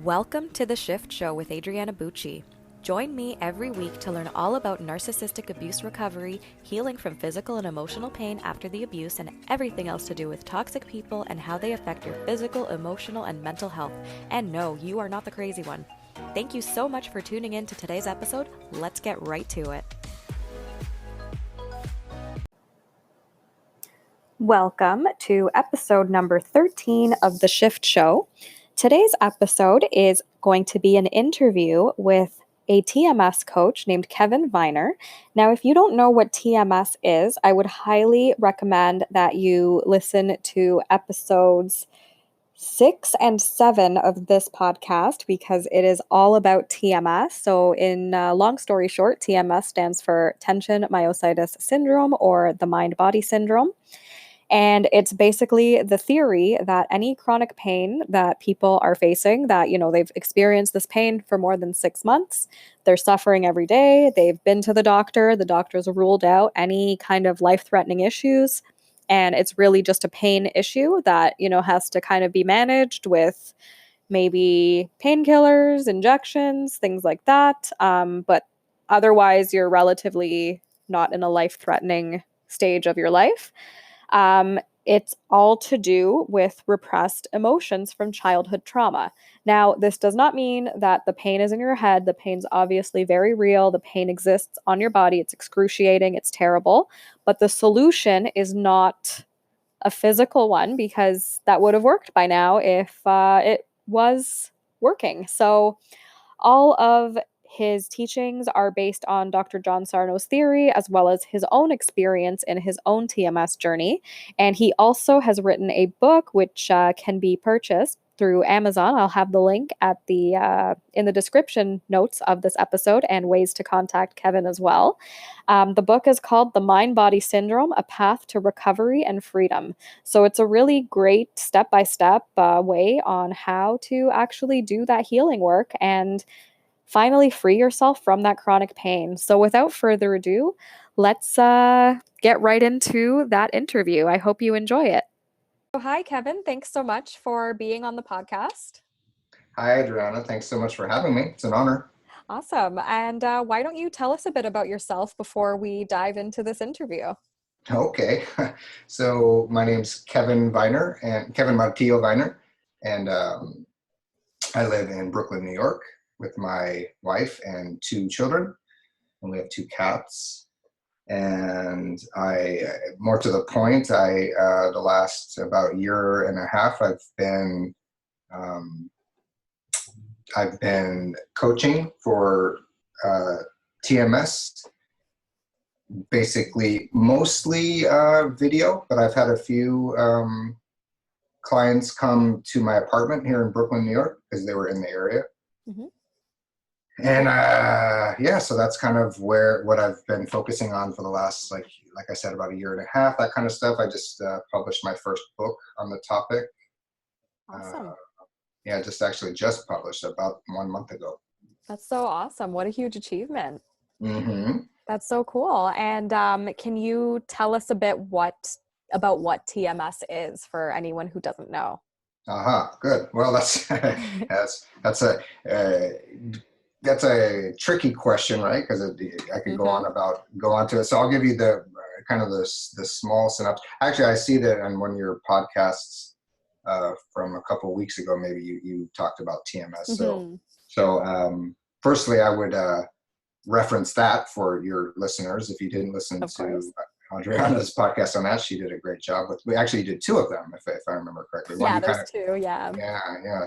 Welcome to The Shift Show with Adriana Bucci. Join me every week to learn all about narcissistic abuse recovery, healing from physical and emotional pain after the abuse, and everything else to do with toxic people and how they affect your physical, emotional, and mental health. And no, you are not the crazy one. Thank you so much for tuning in to today's episode. Let's get right to it. Welcome to episode number 13 of The Shift Show. Today's episode is going to be an interview with a TMS coach named Kevin Viner. Now, if you don't know what TMS is, I would highly recommend that you listen to episodes 6 and 7 of this podcast because it is all about TMS. So in long story short, TMS stands for tension myositis syndrome or the mind-body syndrome. And it's basically the theory that any chronic pain that people are facing, that, they've experienced this pain for more than 6 months, they're suffering every day, they've been to the doctor's ruled out any kind of life-threatening issues, and it's really just a pain issue that, has to kind of be managed with maybe painkillers, injections, things like that. But otherwise, you're relatively not in a life-threatening stage of your life. It's all to do with repressed emotions from childhood trauma. Now, this does not mean that the pain is in your head. The pain's obviously very real. The pain exists on your body. It's excruciating. It's terrible. But the solution is not a physical one, because that would have worked by now if it was working. So all of his teachings are based on Dr. John Sarno's theory, as well as his own experience in his own TMS journey. And he also has written a book which can be purchased through Amazon. I'll have the link at the in the description notes of this episode, and ways to contact Kevin as well. The book is called The Mind-Body Syndrome: A Path to Recovery and Freedom. So it's a really great step-by-step way on how to actually do that healing work and finally free yourself from that chronic pain. So without further ado, let's get right into that interview. I hope you enjoy it. So hi, Kevin. Thanks so much for being on the podcast. Hi, Adriana. Thanks so much for having me. It's an honor. Awesome. And why don't you tell us a bit about yourself before we dive into this interview? Okay. So my name's Kevin Viner, and Kevin Martillo Viner, and I live in Brooklyn, New York with my wife and 2 children, and we have 2 cats. And more to the point, the last about year and a half, I've been coaching for TMS, basically mostly video, but I've had a few clients come to my apartment here in Brooklyn, New York, because they were in the area. Mm-hmm. And so that's kind of what I've been focusing on for the last, like I said, about a year and a half, that kind of stuff. I just published my first book on the topic. Awesome. Just published about 1 month ago. That's so awesome. What a huge achievement. Mm-hmm. That's so cool. And can you tell us a bit about what TMS is for anyone who doesn't know? Good. Well, that's a tricky question, right? Because I could go on to it. So I'll give you the kind of the small synopsis. Actually, I see that on one of your podcasts from a couple of weeks ago, maybe you talked about TMS. Mm-hmm. So firstly, I would reference that for your listeners. If you didn't listen to Adriana's podcast on that, she did a great job with. We actually did 2 of them, if I remember correctly. There's 2. Yeah. Yeah.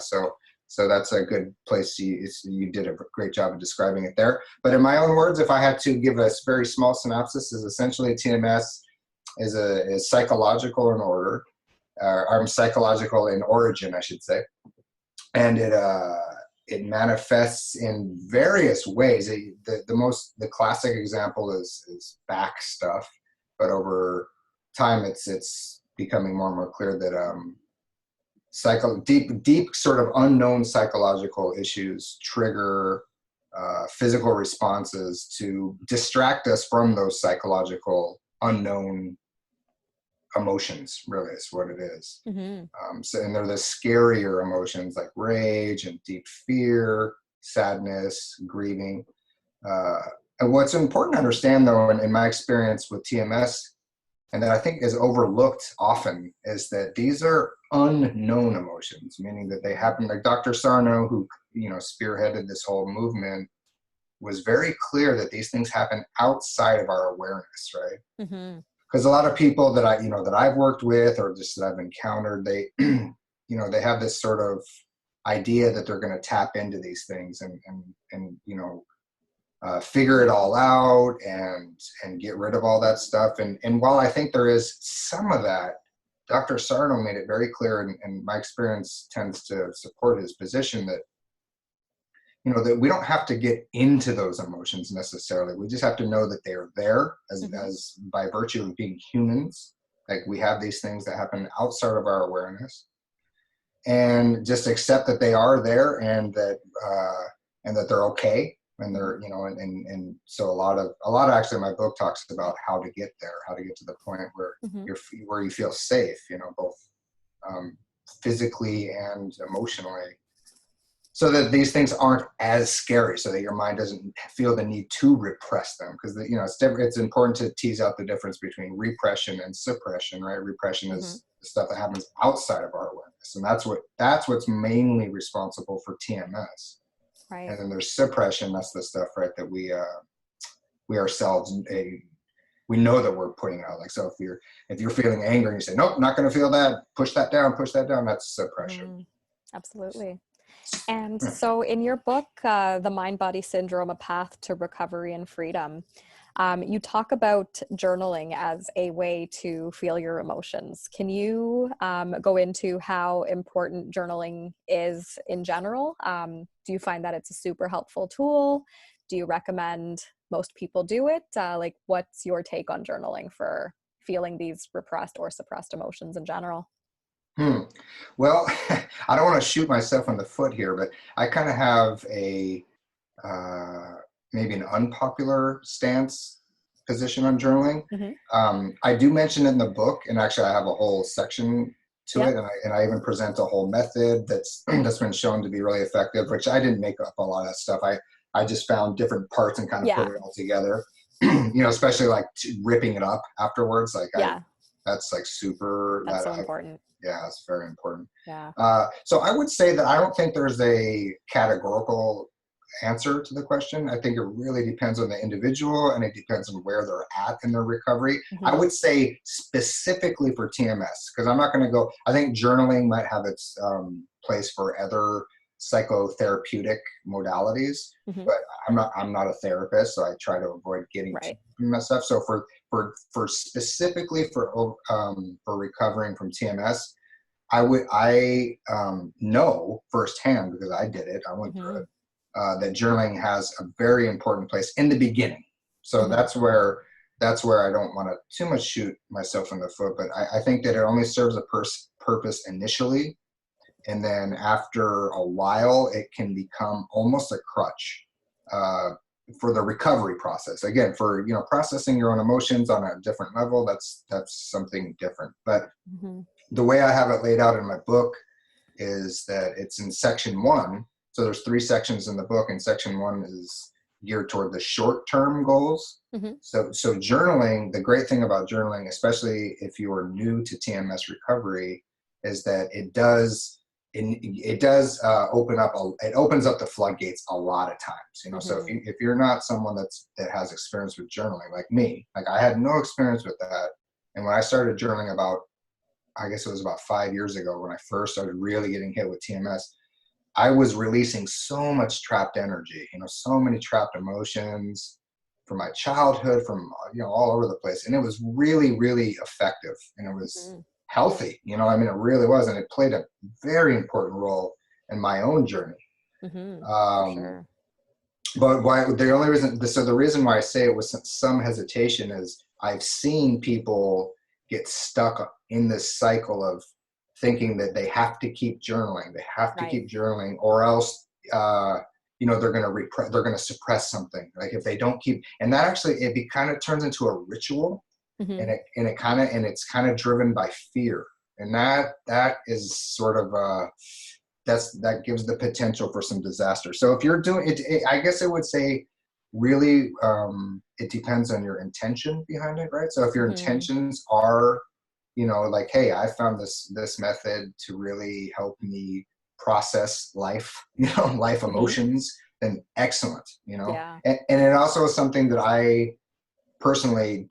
So that's a good place. You did a great job of describing it there. But in my own words, if I had to give a very small synopsis, is essentially TMS is psychological in order, or psychological in origin, I should say, and it manifests in various ways. The classic example is back stuff, but over time it's becoming more and more clear that deep sort of unknown psychological issues trigger physical responses to distract us from those psychological unknown emotions, really, is what it is. Mm-hmm. And they're the scarier emotions like rage and deep fear, sadness, grieving. Uh, and what's important to understand, though, in my experience with TMS, and that I think is overlooked often, is that these are unknown emotions, meaning that they happen. Like Dr. Sarno, who spearheaded this whole movement, was very clear that these things happen outside of our awareness, right? Mm-hmm. Because a lot of people that I've worked with, or just that I've encountered, they they have this sort of idea that they're going to tap into these things and figure it all out and get rid of all that stuff. And while I think there is some of that, Dr. Sarno made it very clear, and my experience tends to support his position, that that we don't have to get into those emotions necessarily. We just have to know that they are there as by virtue of being humans. Like, we have these things that happen outside of our awareness, and just accept that they are there, and that they're okay. And they're, and so a lot of actually my book talks about how to get there, how to get to the point where Mm-hmm. where you feel safe, both physically and emotionally, so that these things aren't as scary, so that your mind doesn't feel the need to repress them. Because it's important to tease out the difference between repression and suppression, right? Repression is the stuff that happens outside of our awareness, and that's what's mainly responsible for TMS. Right. And then there's suppression. That's the stuff, right, that we ourselves, we know that we're putting out. Like, so if you're feeling anger and you say, nope, not going to feel that, push that down, that's suppression. Absolutely. And so in your book, The Mind-Body Syndrome, A Path to Recovery and Freedom, you talk about journaling as a way to feel your emotions. Can you go into how important journaling is in general? Do you find that it's a super helpful tool? Do you recommend most people do it? Like, what's your take on journaling for feeling these repressed or suppressed emotions in general? Well, I don't want to shoot myself in the foot here, but I kind of have a maybe an unpopular stance position on journaling. I do mention it in the book, and actually I have a whole section to it, and I even present a whole method that's been shown to be really effective, which I didn't make up a lot of that stuff. I just found different parts and kind of put it all together. Especially like ripping it up afterwards. Like, that's like super. That's so important. Yeah, it's very important. Yeah. So I would say that I don't think there's a categorical answer to the question. I think it really depends on the individual, and it depends on where they're at in their recovery. I would say specifically for TMS, because I'm not going to go, I think journaling might have its place for other psychotherapeutic modalities, but I'm not a therapist, so I try to avoid getting too messed up. So for specifically for recovering from TMS, I know firsthand, because I did it, I went through it, that journaling has a very important place in the beginning. So that's where I don't want to too much shoot myself in the foot, but I think that it only serves a purpose initially. And then after a while, it can become almost a crutch for the recovery process. Again, for processing your own emotions on a different level, that's something different. But the way I have it laid out in my book is that it's in section 1. So there's 3 sections in the book, and section 1 is geared toward the short-term goals. So journaling, the great thing about journaling, especially if you are new to TMS recovery, is that it opens up the floodgates a lot of times. So if you're not someone that has experience with journaling, like me, like I had no experience with that, and when I started journaling I guess it was about 5 years ago, when I first started really getting hit with TMS, I was releasing so much trapped energy, so many trapped emotions from my childhood, from all over the place, and it was really, really effective, and it was healthy. It really was, and it played a very important role in my own journey. Sure. But the reason why I say it with some hesitation is I've seen people get stuck in this cycle of thinking that they have to keep journaling. They have to keep journaling, or else, they're going to suppress something. Like if they don't keep, and that actually, it kind of turns into a ritual. Hmm. it's kind of driven by fear. And that is sort of that gives the potential for some disaster. So if you're doing it, I guess I would say really it depends on your intention behind it, right? So if your Hmm. intentions are, like, hey, I found this method to really help me process life, life Hmm. emotions, then excellent, Yeah. and it also is something that I personally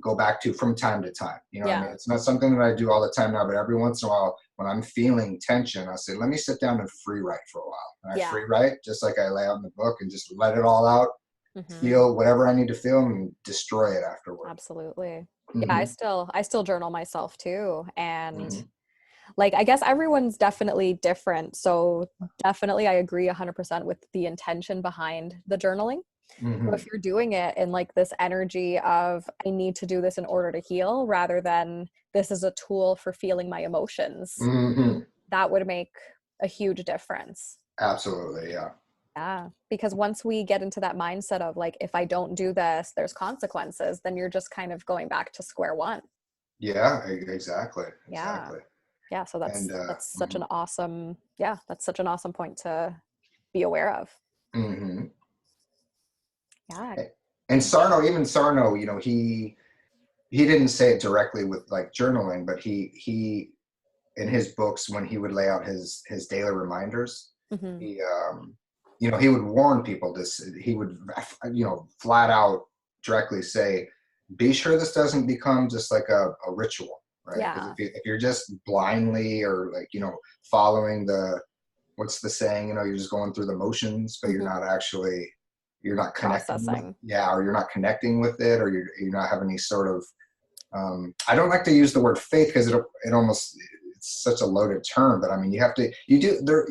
go back to from time to time. I mean, Yeah. it's not something that I do all the time now, but every once in a while when I'm feeling tension, I say, let me sit down and free write for a while. And I Yeah. free write just like I lay out in the book and just let it all out, Hmm. feel whatever I need to feel and destroy it afterward. Absolutely. Yeah, Mm-hmm. I still journal myself too. And Mm-hmm. like, I guess everyone's definitely different. So definitely I agree 100% with the intention behind the journaling. So Mm-hmm. if you're doing it in like this energy of I need to do this in order to heal rather than this is a tool for feeling my emotions, Mm-hmm. that would make a huge difference. Absolutely. Yeah. Yeah, because once we get into that mindset of like, if I don't do this, there's consequences, then you're just kind of going back to square one. Yeah, exactly. Yeah. Exactly. Yeah. So And that's such mhm. an awesome, yeah, that's such an awesome point to be aware of. Mhm. Yeah. And Sarno, even Sarno, he didn't say it directly with like journaling, but he in his books when he would lay out his daily reminders, Hmm. he he would warn people this. He would flat out directly say, be sure this doesn't become just like a ritual, right? Because Yeah. if you're just blindly or like following the what's the saying, you're just going through the motions, but Hmm. you're not connecting with, Processing. yeah, or you're not connecting with it, or you're not having any sort of I don't like to use the word faith because it almost it's such a loaded term, but I mean you do there,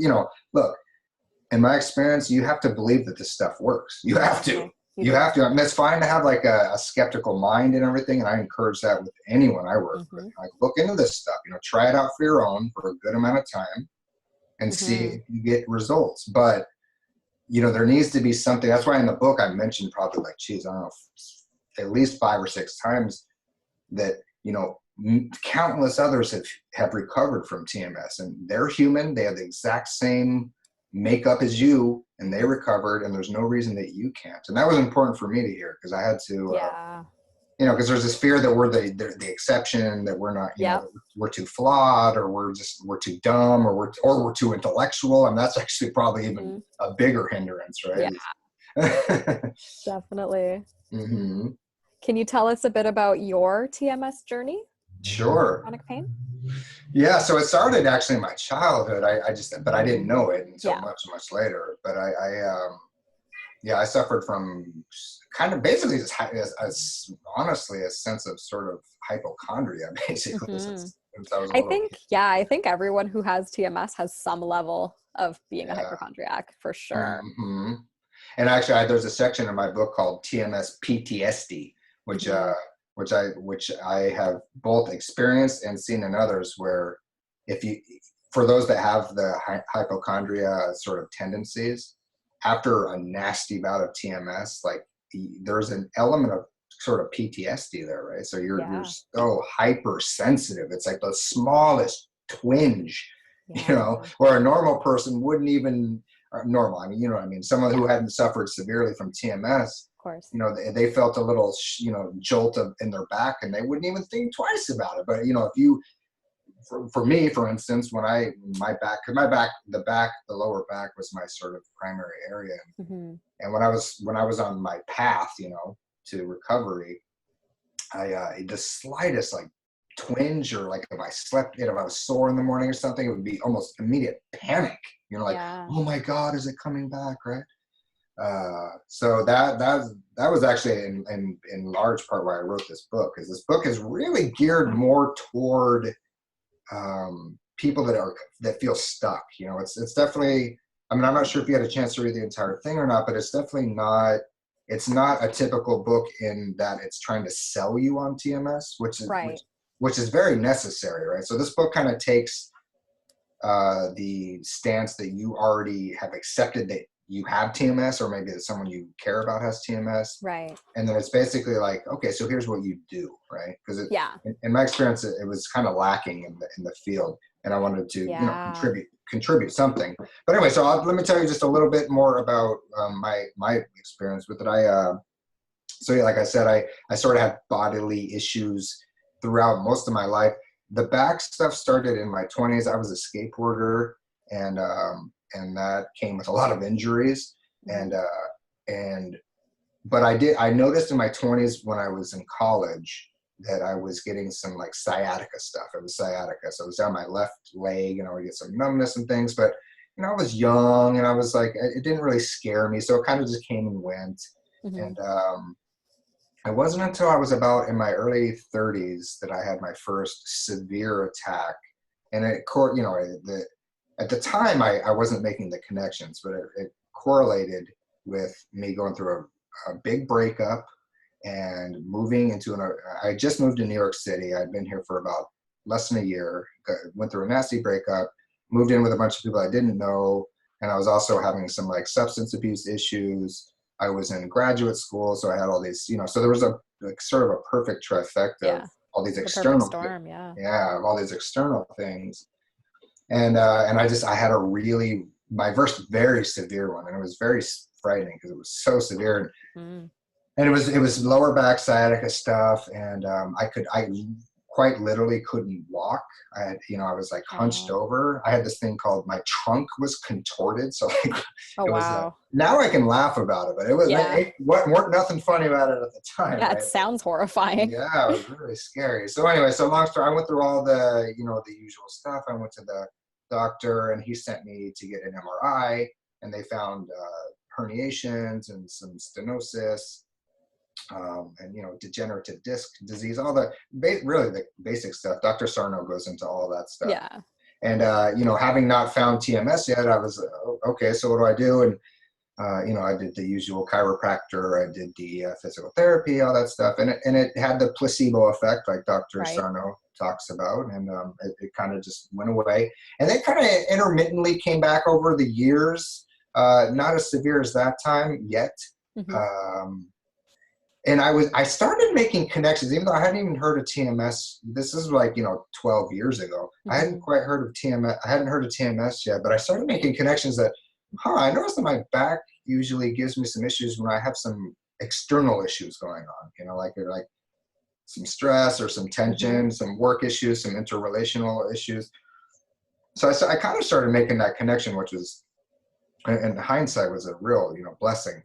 look, in my experience, you have to believe that this stuff works. You have to. Exactly. You You do. have to. I mean, it's fine to have like a skeptical mind and everything, and I encourage that with anyone I work with. Hmm. Like, look into this stuff. Try it out for your own for a good amount of time, and see Hmm. if you get results. But there needs to be something. That's why in the book I mentioned probably like, geez, I don't know, at least 5 or 6 times that countless others have recovered from TMS, and they're human. They have the exact same makeup as you, and they recovered, and there's no reason that you can't. And that was important for me to hear because I had to. Yeah. Because there's this fear that we're the exception, that we're not, Yep. that we're too flawed, or we're too dumb, or we're too intellectual, and that's actually probably even Hmm. a bigger hindrance, Yeah, right? definitely. Hmm. Can you tell us a bit about your TMS journey with Sure. chronic pain? Yeah, so it started actually in my childhood. But I didn't know it until Yeah. much later. But yeah, I suffered from kind of basically as honestly a sense of sort of hypochondria, basically, Hmm. since I was a little kid. I think everyone who has TMS has some level of being a Yeah. hypochondriac for sure. Hmm. And actually, there's a section in my book called TMS PTSD, which Hmm. which I have both experienced and seen in others, where if you for those that have the hypochondria sort of tendencies, after a nasty bout of TMS, like there's an element of sort of PTSD there, right? So you're Yeah. so hypersensitive. It's like the smallest twinge, Yeah. where a normal person wouldn't even normal. I mean, you know what I mean? Someone Yeah. who Of hadn't suffered severely from TMS, course. they felt a little, jolt in their back, and they wouldn't even think twice about it. But if you, for me, for instance, when my back, because the lower back was my sort of primary area, Hmm. and when I was on my path, to recovery, the slightest like twinge, or like if I was sore in the morning or something, it would be almost immediate panic. Like, Yeah. oh my God, is it coming back, right? So that was actually in large part why I wrote this book, because this book is really geared more toward people that feel stuck. It's definitely. I mean, I'm not sure if you had a chance to read the entire thing or not, but it's definitely not. It's not a typical book in that it's trying to sell you on TMS, which is Right. which is very necessary, right? So this book kind of takes the stance that you already have accepted you have TMS, or maybe it's someone you care about has TMS. Right. And then it's basically like, okay, so here's what you do, right? Because Yeah. in my experience, it was kind of lacking in the field, and I wanted to, Yeah. contribute something. But anyway, so let me tell you just a little bit more about my experience with it. So yeah, like I said, I sort of had bodily issues throughout most of my life. The back stuff started in my 20s. I was a skateboarder, and that came with a lot of injuries, Mhm. and but I noticed in my 20s when I was in college that I was getting some like sciatica stuff. It was sciatica. So it was down my left leg, and I would get some numbness and things. But, I was young, and I was like, it didn't really scare me. So it kind of just came and went. Mhm. And it wasn't until I was about in my early 30s that I had my first severe attack. And at the time I wasn't making the connections, but it correlated with me going through a big breakup and moving into I just moved to New York City. I'd been here for about less than a year, went through a nasty breakup, moved in with a bunch of people I didn't know. And I was also having some like substance abuse issues. I was in graduate school, so I had all these, so there was a like sort of a perfect trifecta of Yeah. all these The perfect external, storm. Yeah. yeah, of all these external things. And I had my first very severe one, and it was very frightening because it was so severe. Mm. And it was lower back sciatica stuff, and I quite literally couldn't walk. I was like hunched Wow. over. I had this thing called, my trunk was contorted, so like Oh it was wow. now I can laugh about it, but Yeah. it weren't nothing funny about it at the time, Yeah. It right? sounds horrifying. Yeah, it was really scary. So anyway, so long story, I went through all the usual stuff. I went to the doctor, and he sent me to get an MRI, and they found herniations and some stenosis, and degenerative disc disease, all really the basic stuff. Dr. Sarno goes into all that stuff. Yeah. And having not found TMS yet, I was okay. So what do I do? And I did the usual chiropractor, I did the physical therapy, all that stuff, and it had the placebo effect, like Dr. Right. Sarno talks about, and it kind of just went away, and then kind of intermittently came back over the years, not as severe as that time yet. Hmm. Um, and I started making connections, even though I hadn't even heard of TMS. This is like 12 years ago. I hadn't Hmm. quite heard of TMS. I hadn't heard of TMS yet, but I started making connections that, I noticed that my back usually gives me some issues when I have some external issues going on. Like some stress or some Hmm. tension, some work issues, some interrelational issues. So I kind of started making that connection, which was, in hindsight, was a real blessing,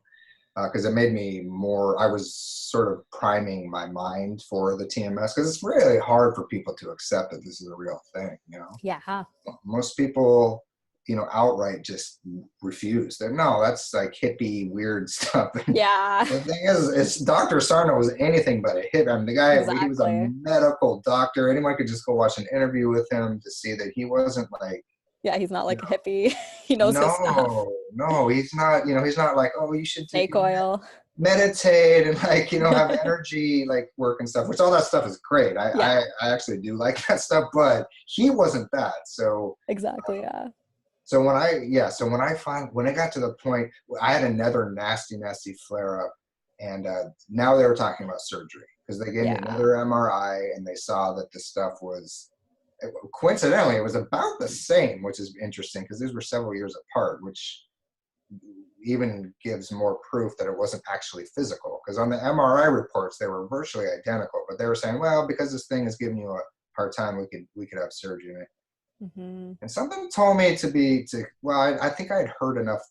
because it made me more. I was sort of priming my mind for the TMS, because it's really hard for people to accept that this is a real thing. Yeah. Most people, outright just refuse. No, that's like hippie weird stuff. And Yeah. the thing is, it's Dr. Sarno was anything but a hippie. I mean, the guy, he was a Exactly. medical doctor. Anyone could just go watch an interview with him to see that he wasn't like, Yeah. He's not you like a know, hippie. He knows his stuff. no, he's not. He's not like, oh, you should Snake oil. meditate and like have energy like work and stuff, which all that stuff is great. Yeah. I actually do like that stuff, but he wasn't that. So Exactly. Yeah. when it got to the point, I had another nasty flare up, and now they were talking about surgery, because they gave me Yeah. another MRI, and they saw that the stuff was, coincidentally, it was about the same, which is interesting because these were several years apart, which even gives more proof that it wasn't actually physical, because on the MRI reports they were virtually identical, but they were saying, well, because this thing is giving you a hard time, we could have surgery. Hmm. And something told me well, I think I had heard enough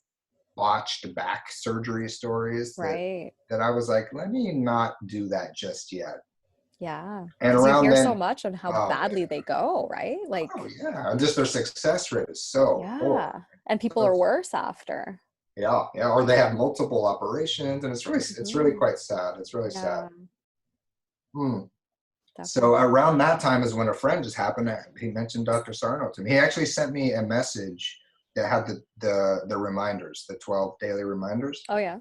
botched back surgery stories Right. that I was like, let me not do that just yet. Yeah. And Because you around hear so then, much on how oh badly they go, right? oh Like, yeah, just their success rate is so poor. yeah. And people So are worse after. yeah, or they have multiple operations, and it's really Hmm. quite sad. It's really sad. Yeah. Hmm. So Definitely. around that time is when a friend just happened to, he mentioned Dr. Sarno to me. He actually sent me a message that had the reminders, the 12 daily reminders. Oh, yeah.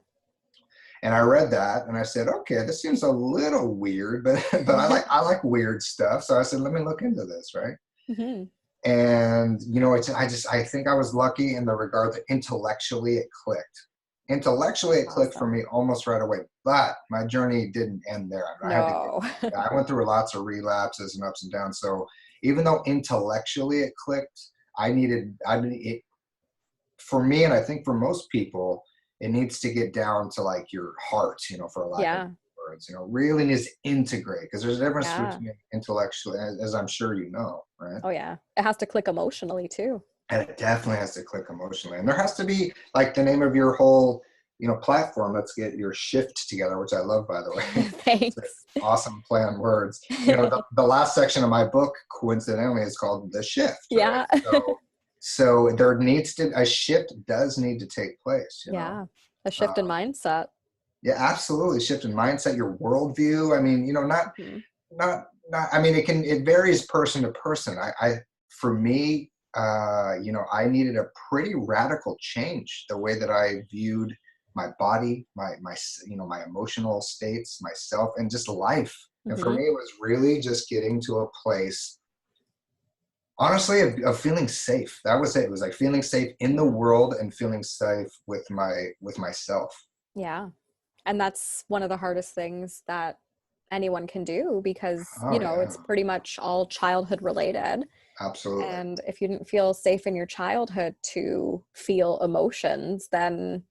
And I read that, and I said, okay, this seems a little weird, but I like weird stuff. So I said, let me look into this, right? Hmm. And, you know, I think I was lucky in the regard that intellectually it clicked. Intellectually it clicked for Awesome. me almost right away, but my journey didn't end there. I had to get, No. I went through lots of relapses and ups and downs. So even though intellectually it clicked, it, for me, and I think for most people, it needs to get down to like your heart, you know, for a lack of Yeah. words, you know, really needs to integrate, because there's a difference Yeah. between intellectually, as I'm sure you know, right? Oh yeah. It has to click emotionally too. And it definitely has to click emotionally. And there has to be, like, the name of your whole, you know, platform. Let's get your shift together, which I love, by the way. It's an Thanks. awesome play on words. You know, the last section of my book, coincidentally, is called The Shift, right? Yeah. So there needs to, a shift does need to take place, you know? Yeah. A shift in Um, mindset. yeah, absolutely. Shift in mindset, your worldview. I mean, you know, Mhm. I mean, it varies person to person. For me, you know, I needed a pretty radical change the way that I viewed my body, you know, my emotional states, myself, and just life. And for Mhm. me, it was really just getting to a place, honestly, of feeling safe. That was it. It was like feeling safe in the world and feeling safe with myself. Yeah. And that's one of the hardest things that anyone can do because, Oh it's yeah, pretty much all childhood related. absolutely. And if you didn't feel safe in your childhood to feel emotions, then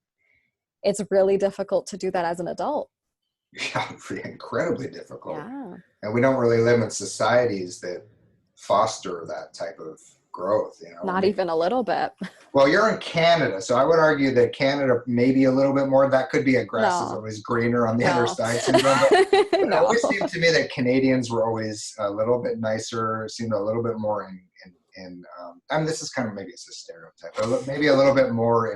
it's really difficult to do that as an adult. Yeah, incredibly difficult. Yeah. And we don't really live in societies that foster that type of growth, you know. I Not mean, even a little bit. well, you're in Canada, so I would argue that Canada maybe a little bit more. That could be a grass is No, always greener on the other no, side syndrome, but it no. always seemed to me that Canadians were always a little bit nicer, seemed a little bit more I mean, this is kind of, maybe it's a stereotype, but maybe a little bit more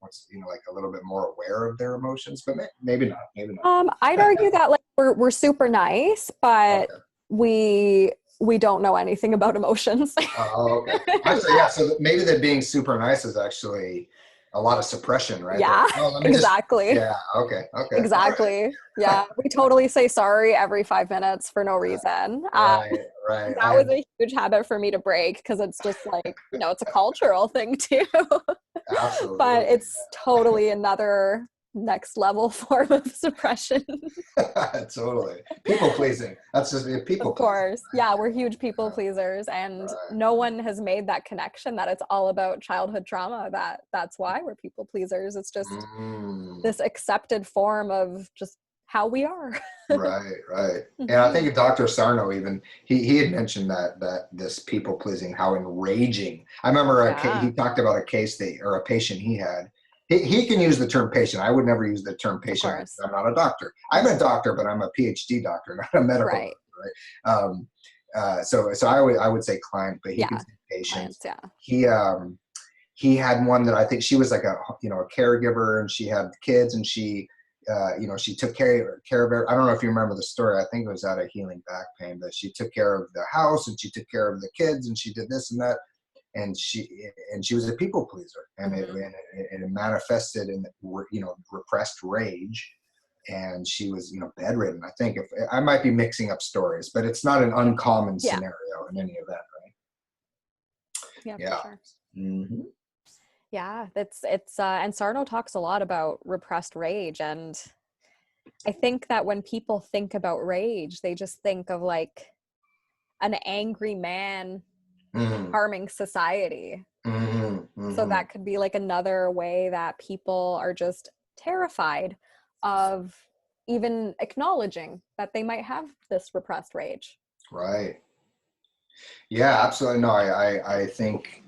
what's, you know, like a little bit more aware of their emotions, but maybe I'd not. argue that like we're super nice, but Okay. we don't know anything about emotions. Oh, okay. Actually, yeah. So maybe that being super nice is actually a lot of suppression, right? They're Yeah, like, oh, let me just, exactly. yeah. Okay. Okay. All Exactly. right. Yeah, we totally say sorry every 5 minutes for no reason. Right. Right. That was a huge habit for me to break because it's just like, it's a cultural thing too. But Absolutely. it's totally another next level form of suppression. Totally. People pleasing. That's just people Of pleasing. course. Yeah, we're huge people Yeah. pleasers and Right. no one has made that connection that it's all about childhood trauma that's why we're people pleasers. It's just Mm. this accepted form of just how we are. Right, right. And I Mhm. think Dr. Sarno, even he had mentioned that this people pleasing, how enraging. I remember Yeah, he talked about a case or a patient he had. He can use the term patient. I would never use the term of patient because course. I'm not a doctor. I'm a doctor, but I'm a PhD doctor, not a medical Right. doctor, right? So I would say client, but he could Yeah. say patient. Clients, yeah. He um he had one that I think she was like a, you know, a caregiver, and she had kids, and you know, she took care of her. I don't know if you remember the story. I think it was out of healing back pain, but she took care of the house and she took care of the kids and she did this and that. And she was a people pleaser, and Mhm. it manifested in, you know, repressed rage. And she was, you know, bedridden. I think, if I might be mixing up stories, but it's not an uncommon Yeah. scenario in any event, right? Yeah, for Yeah. sure. Hmm. Yeah, it's and Sarno talks a lot about repressed rage and I think that when people think about rage, they just think of like an angry man Hmm. harming society. Hmm. So Hmm. that could be like another way that people are just terrified of even acknowledging that they might have this repressed rage. Right. Yeah, absolutely. No, I think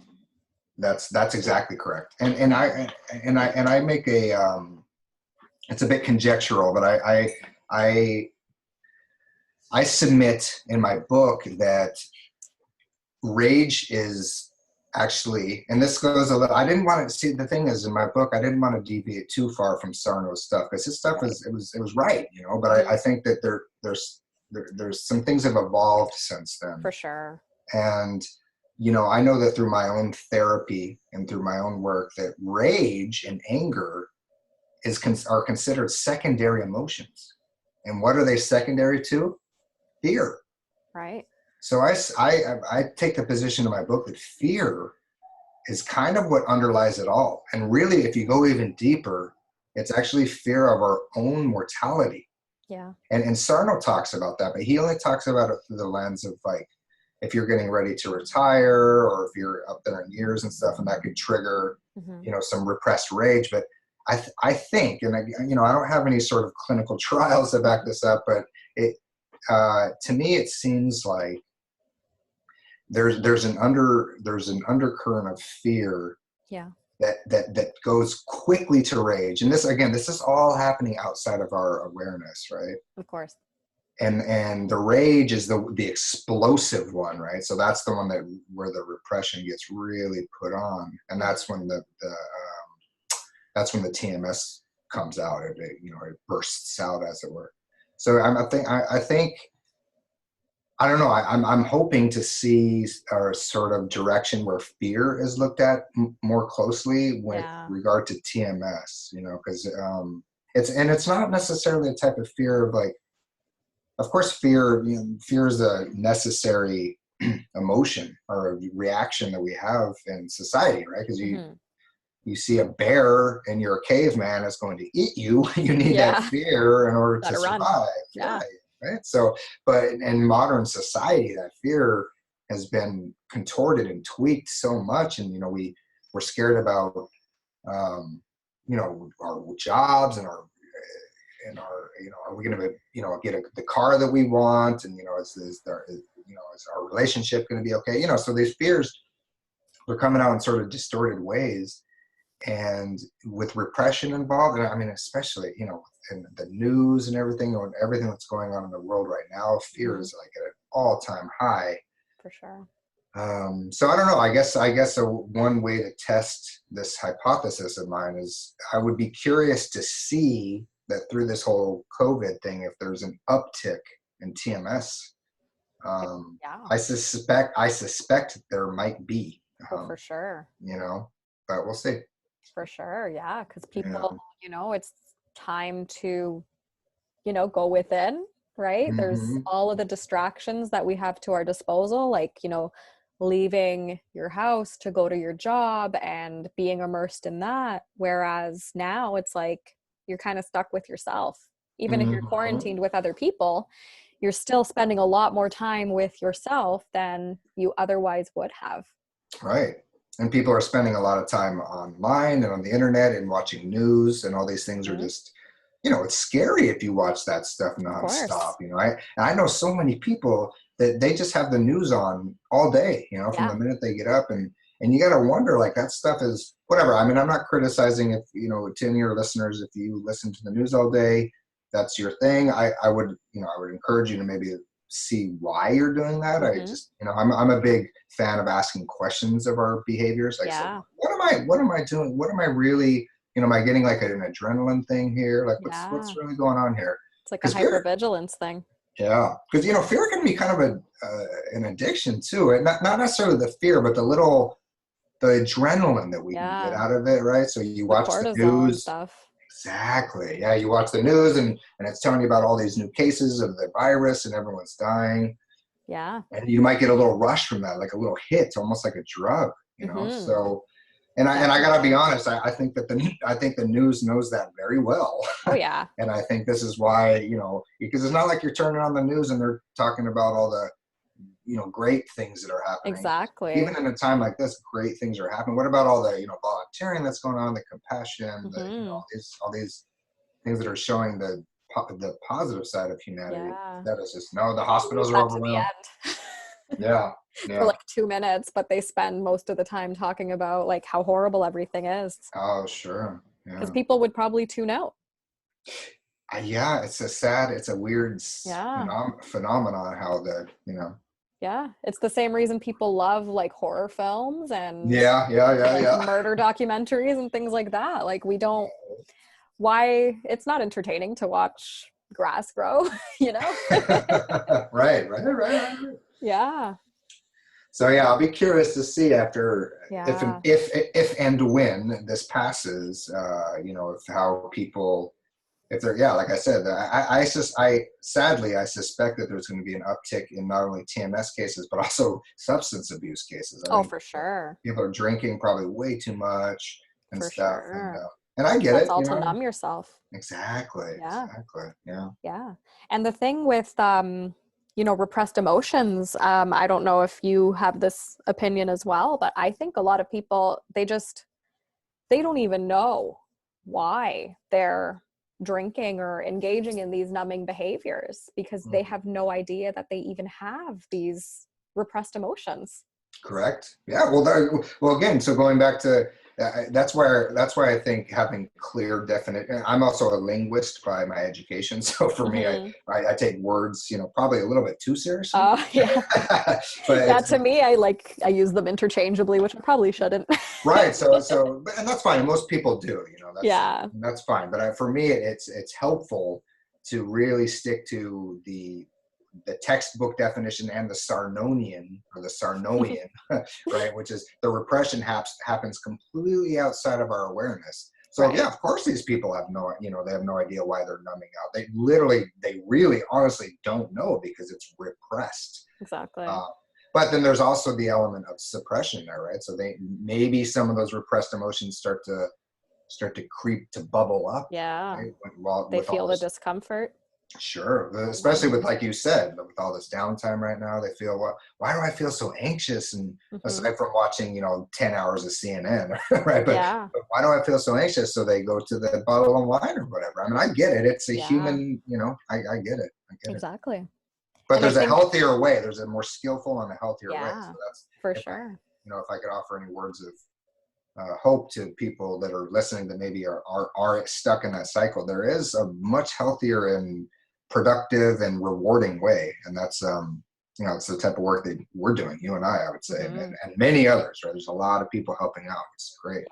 that's exactly correct. And I make it's a bit conjectural, but I I submit in my book that rage is actually, and this goes a little, I didn't want to see, the thing is, in my book, I didn't want to deviate too far from Sarno's stuff, because his stuff Right. it was right, you know, but Mhm. I think that there's some things have evolved since then. For sure. And, you know, I know that through my own therapy and through my own work, that rage and anger are considered secondary emotions. And what are they secondary to? Fear. Right. So I take the position in my book that fear is kind of what underlies it all. And really, if you go even deeper, it's actually fear of our own mortality. Yeah. And Sarno talks about that, but he only talks about it through the lens of like, if you're getting ready to retire or if you're up there in years and stuff, and that could trigger, some repressed rage. But I think, and I don't have any sort of clinical trials to back this up, but to me, it seems like there's an undercurrent of fear Yeah. that goes quickly to rage. And this is all happening outside of our awareness, right? Of course. And the rage is the explosive one, right? So that's the one where the repression gets really put on, and that's when that's when the TMS comes out. It bursts out, as it were. So I think I don't know. I'm hoping to see a sort of direction where fear is looked at more closely with regard to TMS. Because it's not necessarily a type of fear of like. Of course, fear is a necessary emotion or a reaction that we have in society, right? Because you see a bear and you're a caveman that's going to eat you. You need that fear in order to survive. Yeah. Right. So, but in modern society, that fear has been contorted and tweaked so much, and we're scared about our jobs and our are we going to get the car that we want, and is our relationship going to be okay? So these fears, they're coming out in sort of distorted ways, and with repression involved. And I mean, especially in the news and everything that's going on in the world right now, fear is like at an all-time high. For sure. So I don't know. I guess one way to test this hypothesis of mine is I would be curious to see that through this whole COVID thing, if there's an uptick in TMS. I suspect there might be. For sure. But we'll see. For sure, yeah, because people, it's time to, go within, right? There's all of the distractions that we have to our disposal, like, leaving your house to go to your job and being immersed in that. Whereas now it's like you're kind of stuck with yourself. Even if you're quarantined with other people, you're still spending a lot more time with yourself than you otherwise would have. Right. And people are spending a lot of time online and on the internet and watching news, and all these things are just, it's scary if you watch that stuff nonstop. I know so many people that they just have the news on all day, from the minute they get up, and you got to wonder, like, that stuff is whatever. I mean, I'm not criticizing if, to any of your listeners, if you listen to the news all day, that's your thing. I would encourage you to maybe see why you're doing that. I just, I'm a big fan of asking questions of our behaviors. Like, so what am I doing? What am I really, am I getting like an adrenaline thing here? Like, what's really going on here? It's like a hypervigilance thing. Yeah. Because, fear can be kind of an addiction too. And not necessarily the fear, but the adrenaline that we can get out of it. Right. So you watch the news. Stuff. Exactly. Yeah, you watch the news and it's telling you about all these new cases of the virus and everyone's dying. Yeah. And you might get a little rush from that, like a little hit, almost like a drug, So, and I gotta be honest, I think the news knows that very well. Oh yeah. And I think this is why, because it's not like you're turning on the news and they're talking about all the, great things that are happening. Exactly. Even in a time like this, great things are happening. What about all the, volunteering that's going on, the compassion, all these things that are showing the positive side of humanity? That is just, no, the hospitals are overwhelmed. Yeah. For like 2 minutes, but they spend most of the time talking about like how horrible everything is. Oh, sure. Because people would probably tune out. It's a weird phenomenon how Yeah, it's the same reason people love like horror films and murder documentaries and things like that. Like why it's not entertaining to watch grass grow, Right. Yeah. So I'll be curious to see after if and when this passes, if how people if they're, yeah, like I said, I sadly, I suspect that there's going to be an uptick in not only TMS cases, but also substance abuse cases. I Oh, think for sure. people are drinking probably way too much and For stuff. sure. And I get That's it, all you to know, numb yourself. exactly, Yeah. exactly. Yeah. Yeah. And the thing with, repressed emotions, I don't know if you have this opinion as well, but I think a lot of people, they don't even know why they're drinking or engaging in these numbing behaviors because they Mhm. have no idea that they even have these repressed emotions. Correct. Yeah. Well, well, again, so going back to that's why I think having clear, definite. I'm also a linguist by my education, so for me, Hmm. I take words, probably a little bit too seriously. Yeah. But Yeah. it's To me, I use them interchangeably, which I probably shouldn't. right. And that's fine. Most people do. Yeah. That's fine. But for me, it's helpful to really stick to the textbook definition and the Sarnonian or the Sarnoian, right? Which is the repression happens completely outside of our awareness. So yeah, Right. of course these people have they have no idea why they're numbing out. They really, honestly don't know because it's repressed. Exactly. Uh, but then there's also the element of suppression there, right? So they maybe some of those repressed emotions start to creep to bubble up, Yeah. right? They With all feel the this. discomfort. Sure, especially Yeah. with, like you said, with all this downtime right now, they feel, why do I feel so anxious? And Hmm. aside from watching, 10 hours of CNN, right? Yeah. But why do I feel so anxious? So they go to the bottle of wine or whatever. I mean, I get it. It's a Yeah. human, I get it. I get it. Exactly. But And I there's a think, healthier way. There's a more skillful and a healthier way. So yeah, that's, for if I, sure. if I could offer any words of hope to people that are listening that maybe are stuck in that cycle. There is a much healthier and productive and rewarding way, and that's it's the type of work that we're doing, you and I would say, and, Hmm. and, and many others. Right? There's a lot of people helping out. It's great.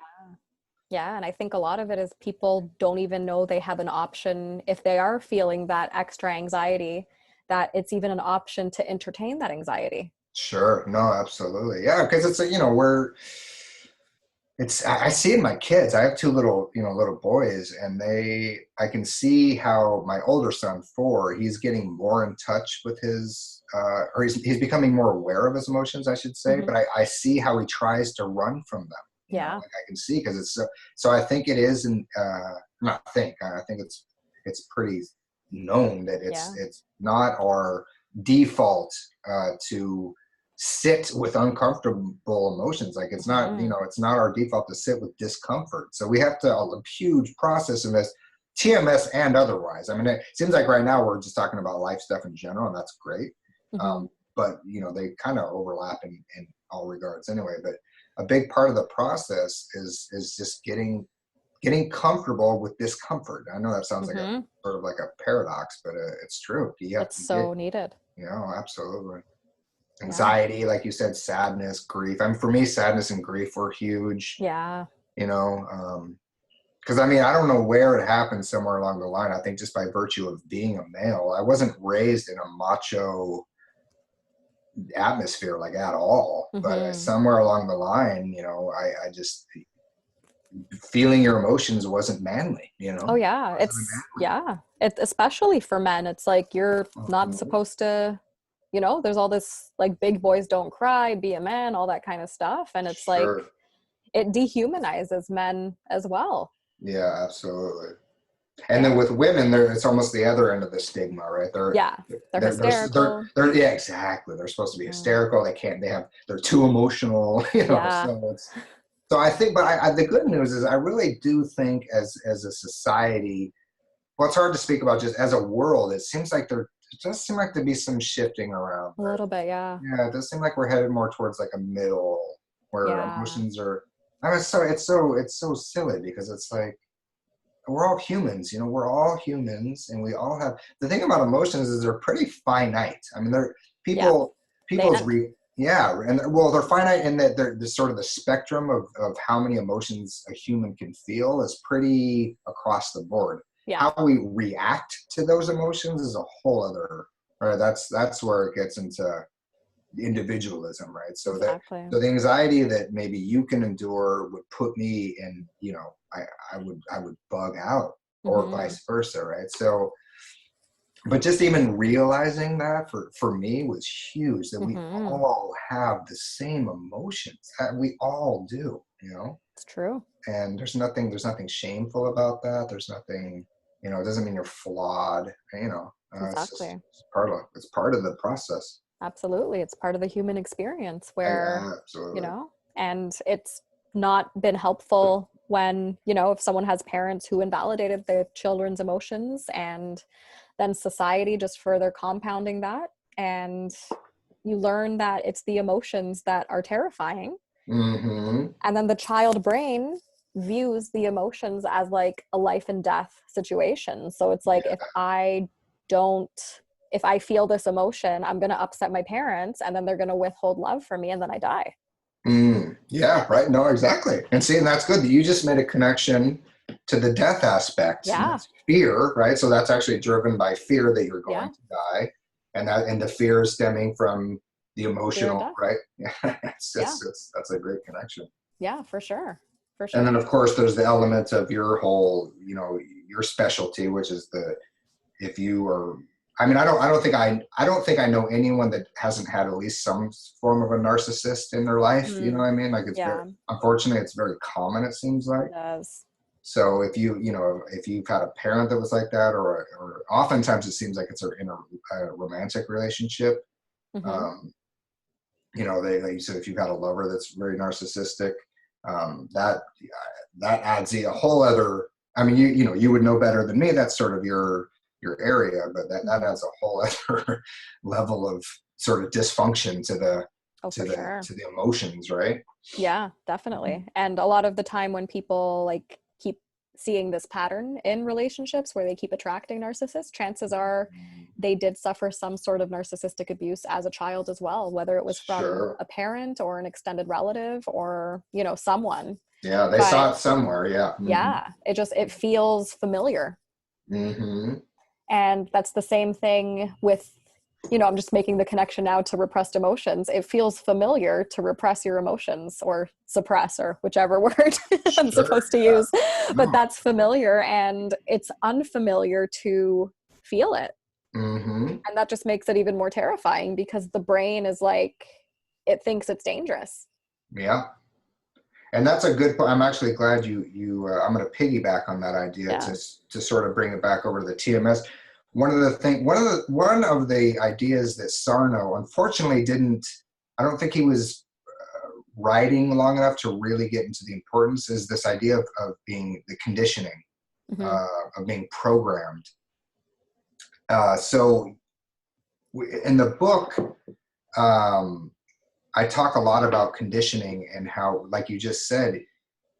Yeah. And I think a lot of it is people don't even know they have an option if they are feeling that extra anxiety, that it's even an option to entertain that anxiety. Sure. No, absolutely. Yeah, because it's we're it's I see in my kids. I have two little boys, and I can see how my older son, 4, he's getting more in touch with his or he's becoming more aware of his emotions, I should say. Hmm. But I see how he tries to run from them. Yeah. Like I can see, because it's so I think it is, and not think I think it's pretty known that Yeah. it's not our default to sit with uncomfortable emotions. Like it's not, Hmm. it's not our default to sit with discomfort. So we have to a huge process in this, TMS and otherwise. I mean, it seems like right now we're just talking about life stuff in general, and that's great. Hmm. But they kind of overlap in all regards anyway. But a big part of the process is just getting comfortable with discomfort. I know that sounds like a Hmm. sort of like a paradox, but it's true. You have It's to get, so needed. absolutely. Yeah. Anxiety, like you said, sadness, grief. I mean, for me, sadness and grief were huge. Yeah. You know, because I mean, I don't know where it happened, somewhere along the line. I think just by virtue of being a male, I wasn't raised in a macho atmosphere like at all. But Hmm. somewhere along the line, I just feeling your emotions wasn't manly. Oh yeah, Wasn't especially for men. It's like you're not manly. supposed to, there's all this like big boys don't cry, be a man, all that kind of stuff, and it's like Sure. it dehumanizes men as well. Yeah, absolutely. And then Yeah. with women, it's almost the other end of the stigma, right? They're Yeah. They're they're they're they're, hysterical. they're yeah, exactly. They're supposed to be Mm. hysterical. They're too emotional, Yeah. So I think, but the good news is I really do think as a society, well, it's hard to speak about just as a world. It does seem like to be some shifting around, A right? little bit, yeah. Yeah, it does seem like we're headed more towards like a middle where Yeah. emotions are. I mean, it's so silly because it's like we're all humans, we're all humans, and we all have, the thing about emotions is they're pretty finite. I mean, they're Yeah. people They people's end. yeah, and well, they're finite in that they're the sort of the spectrum of how many emotions a human can feel is pretty across the board. Yeah. How we react to those emotions is a whole other, right? That's where it gets into individualism, right? Exactly. So the anxiety that maybe you can endure would put me in, I would bug out, or vice versa, right? So, but just even realizing that for me was huge, that we all have the same emotions, that we all do, you know? It's true. And there's nothing shameful about that. There's nothing, you know, it doesn't mean you're flawed, you know, it's just, Exactly. it's part of the process. Absolutely. It's part of the human experience where, you Absolutely. know, and it's not been helpful when, you know, if someone has parents who invalidated their children's emotions, and then society just further compounding that. And you learn that it's the emotions that are terrifying. Mm-hmm. And then the child brain views the emotions as like a life and death situation. So it's like, don't, if I feel this emotion, I'm going to upset my parents, and then they're going to withhold love from me, and then I die. Yeah, right. No, exactly. And see, and that's good that you just made a connection to the death aspect, and Yeah. that's fear, right? So that's actually driven by fear that you're going Yeah. to die, and the fear is stemming from the Fear of emotional, death. right? Yeah. That's a great connection. Yeah, for sure. For And then sure. of course there's the element of your whole, you know, your specialty, which is if you are, I mean, I don't think I know anyone that hasn't had at least some form of a narcissist in their life. You know what I mean? Like, it's very, Yeah, unfortunately, it's very common, it seems like. it does. So if you've had a parent that was like that, or oftentimes it seems like it's in a romantic relationship. Hmm. Um, you know, like you said, if you've had a lover that's very narcissistic, that adds a whole other. I mean, you would know better than me. That's sort of your area, but that adds a whole other level of sort of dysfunction to the Oh, to for the sure. to the emotions, right? Yeah, definitely. And a lot of the time when people like keep seeing this pattern in relationships where they keep attracting narcissists, chances are they did suffer some sort of narcissistic abuse as a child as well, whether it was from Sure. a parent or an extended relative or, you know, someone. Yeah, they But saw it somewhere. Yeah. yeah, it feels familiar. Mm-hmm. And that's the same thing with, you know, I'm just making the connection now to repressed emotions. It feels familiar to repress your emotions, or suppress, or whichever word I'm Sure. supposed to Yeah. use. But No. that's familiar, and it's unfamiliar to feel it. Mm-hmm. And that just makes it even more terrifying because the brain is like, it thinks it's dangerous. Yeah. And that's a good point. I'm actually glad I'm going to piggyback on that idea Yeah. to sort of bring it back over to the TMS. One of the ideas that Sarno unfortunately didn't. I don't think he was writing long enough to really get into the importance, is this idea of being the conditioning, Hmm. of being programmed. So in the book, um, I talk a lot about conditioning and how, like you just said,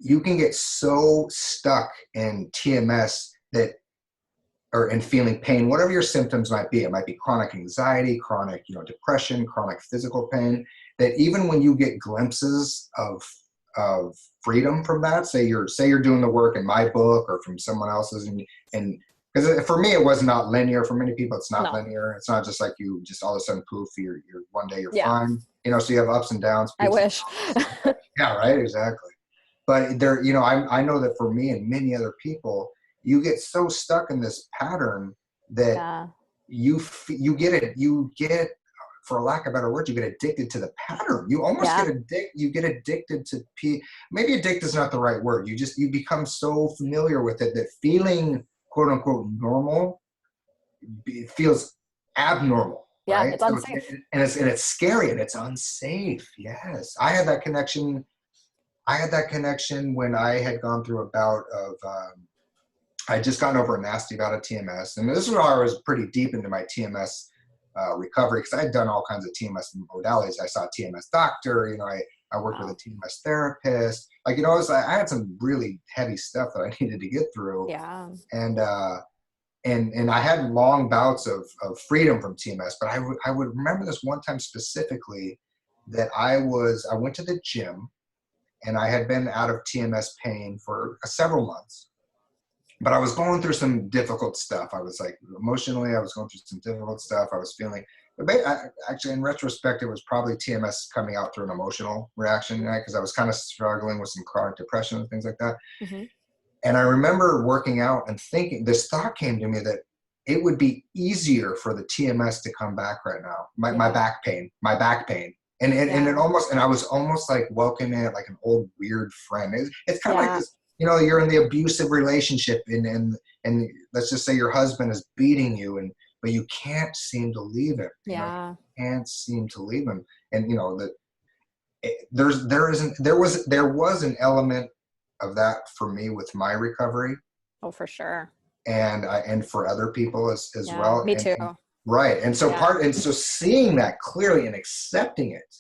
you can get so stuck in TMS that, or in feeling pain, whatever your symptoms might be. It might be chronic anxiety, chronic, depression, chronic physical pain, that even when you get glimpses of freedom from that, say you're doing the work in my book or from someone else's, and because for me it was not linear. For many people it's not No. linear. It's not just like you just all of a sudden poof, you're one day you're Yeah. fine. So you have ups and downs, I peaks and wish. valleys. Yeah, right, exactly. But there, I know that for me and many other people, you get so stuck in this pattern that Yeah. you get, for lack of better words, you get addicted to the pattern. You almost Yeah. get addicted to maybe addicted is not the right word. You become so familiar with it that feeling quote unquote normal feels abnormal, Yeah. right? It's So unsafe. it's scary and it's unsafe. Yes, I had that connection when I had gone through a bout of, I had just gotten over a nasty bout of TMS. And this is where I was pretty deep into my TMS recovery, because I had done all kinds of TMS modalities. I saw a TMS doctor, I worked with a Wow. TMS therapist. Like, I had some really heavy stuff that I needed to get through. Yeah. And, and I had long bouts of freedom from TMS, but I would remember this one time specifically that I went to the gym, and I had been out of TMS pain for several months, but I was going through some difficult stuff. I was like, emotionally, I was going through some difficult stuff. I was feeling, actually, in retrospect, it was probably TMS coming out through an emotional reaction, right? Because I was kind of struggling with some chronic depression and things like that. Hmm. And I remember working out and thinking, this thought came to me that it would be easier for the TMS to come back right now. My back pain. And it almost, and I was almost like welcoming it like an old weird friend. It's kind of like this, you know, you're in the abusive relationship and let's just say your husband is beating you but you can't seem to leave him. You know, you can't seem to leave him. And you know that there was an element of that for me with my recovery. Oh, for sure. And for other people as well. Me too. Right. And so so seeing that clearly and accepting it,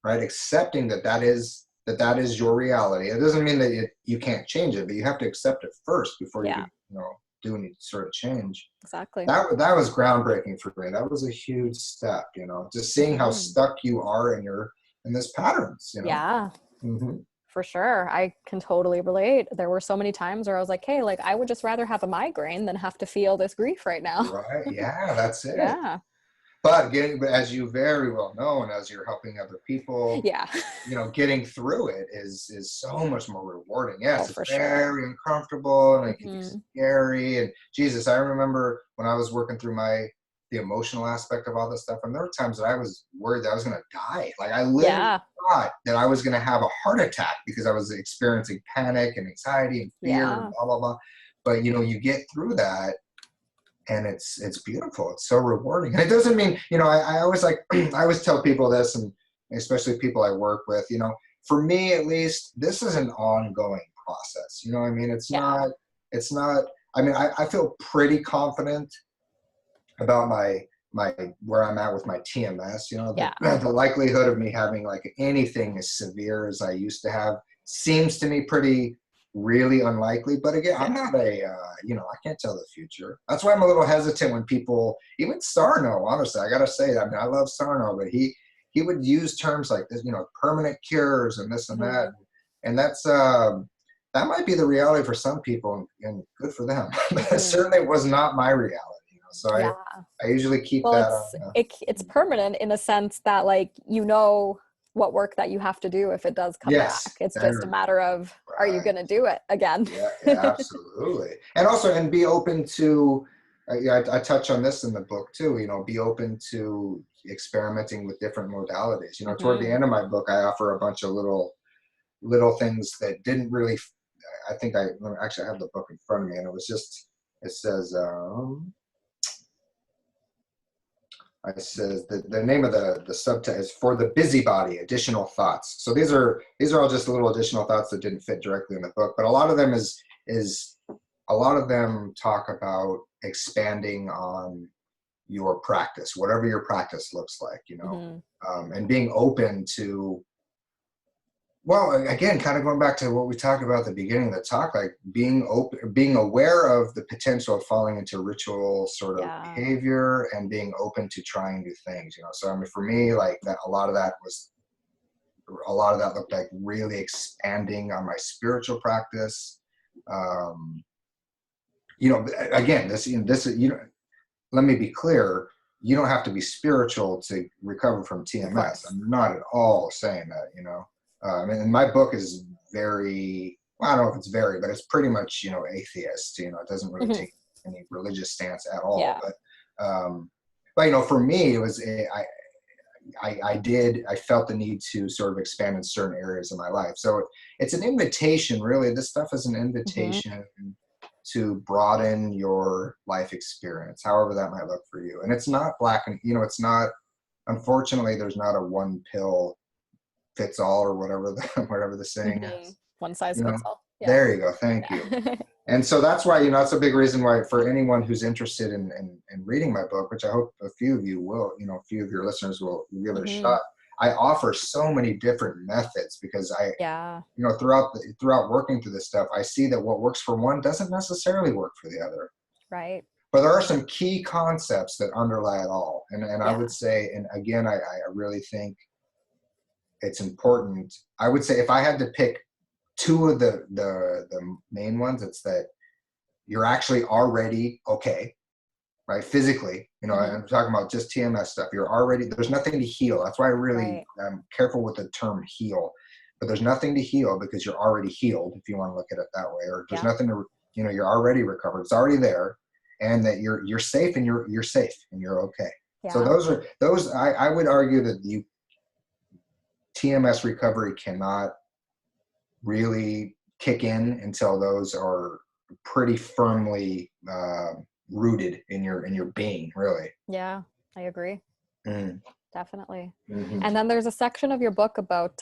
right? Accepting that is your reality. It doesn't mean that you can't change it, but you have to accept it first before you can, you know, do any sort of change. Exactly. That was groundbreaking for me. That was a huge step, you know, just seeing how stuck you are in this patterns, you know? Yeah. Mm-hmm. For sure. I can totally relate. There were so many times where I was like, hey, like I would just rather have a migraine than have to feel this grief right now. Right. Yeah, that's it. Yeah. But as you very well know, and as you're helping other people, you know, getting through it is so much more rewarding. Yes, it's very uncomfortable and it can be scary. And Jesus, I remember when I was working through the emotional aspect of all this stuff, and there were times that I was worried that I was going to die. Like I literally thought that I was going to have a heart attack because I was experiencing panic and anxiety and fear and blah, blah, blah. But, you know, you get through that. And it's beautiful. It's so rewarding. And it doesn't mean, you know, I always I always tell people this, and especially people I work with, you know, for me at least, this is an ongoing process. You know what I mean? It's not, I mean, I feel pretty confident about my where I'm at with my TMS, you know, the likelihood of me having like anything as severe as I used to have seems to me pretty really unlikely. But again, I'm not you know, I can't tell the future. That's why I'm a little hesitant when people, even Sarno, honestly, I gotta say, I mean, I love Sarno, but he would use terms like this, you know, permanent cures and this and that. And that's that might be the reality for some people, and good for them. But it certainly was not my reality, you know. So I usually keep that. It's permanent in the sense that, like, you know, what work that you have to do if it does come back. It's just a matter of, are you going to do it again? Absolutely. And also, be open to, I touch on this in the book too, you know, be open to experimenting with different modalities. You know, toward the end of my book, I offer a bunch of little things that didn't really, I think actually have the book in front of me, and it says, it says the name of the subtitle is For the Busybody, Additional Thoughts. So these are all just little additional thoughts that didn't fit directly in the book, but a lot of them a lot of them talk about expanding on your practice, whatever your practice looks like, you know, and being open to, well, again, kind of going back to what we talked about at the beginning of the talk, like being open, being aware of the potential of falling into ritual sort of behavior and being open to trying new things, you know. So, I mean, for me, like that, a lot of that looked like really expanding on my spiritual practice. You know, again, you know, let me be clear. You don't have to be spiritual to recover from TMS. I'm not at all saying that, you know. And my book is very, well, I don't know if it's very, but it's pretty much, you know, atheist, you know, it doesn't really take any religious stance at all. But, you know, for me, it was, I felt the need to sort of expand in certain areas of my life. So it's an invitation, really. This stuff is an invitation to broaden your life experience, however that might look for you. And it's not black and, you know, it's not, unfortunately, there's not a one pill fits all or whatever the saying is. One size fits all. There you go. Thank you. And so that's why, you know, that's a big reason why for anyone who's interested in reading my book, which I hope a few of you will, you know, a few of your listeners will give it a shot. I offer so many different methods because you know, throughout working through this stuff, I see that what works for one doesn't necessarily work for the other. Right. But there are some key concepts that underlie it all. And I would say, and again, I really think it's important. I would say if I had to pick two of the main ones, it's that you're actually already okay, right? Physically, you know, I'm talking about just TMS stuff. You're already, there's nothing to heal. That's why I really am careful with the term heal. but there's nothing to heal because you're already healed, if you want to look at it that way, or there's Yeah. nothing to, you're already recovered. It's already there, and that you're safe, and you're safe and you're okay. So Yeah. those I would argue that TMS recovery cannot really kick in until those are pretty firmly rooted in your being, really. Yeah, I agree. Mm. Definitely. Mm-hmm. And then there's a section of your book about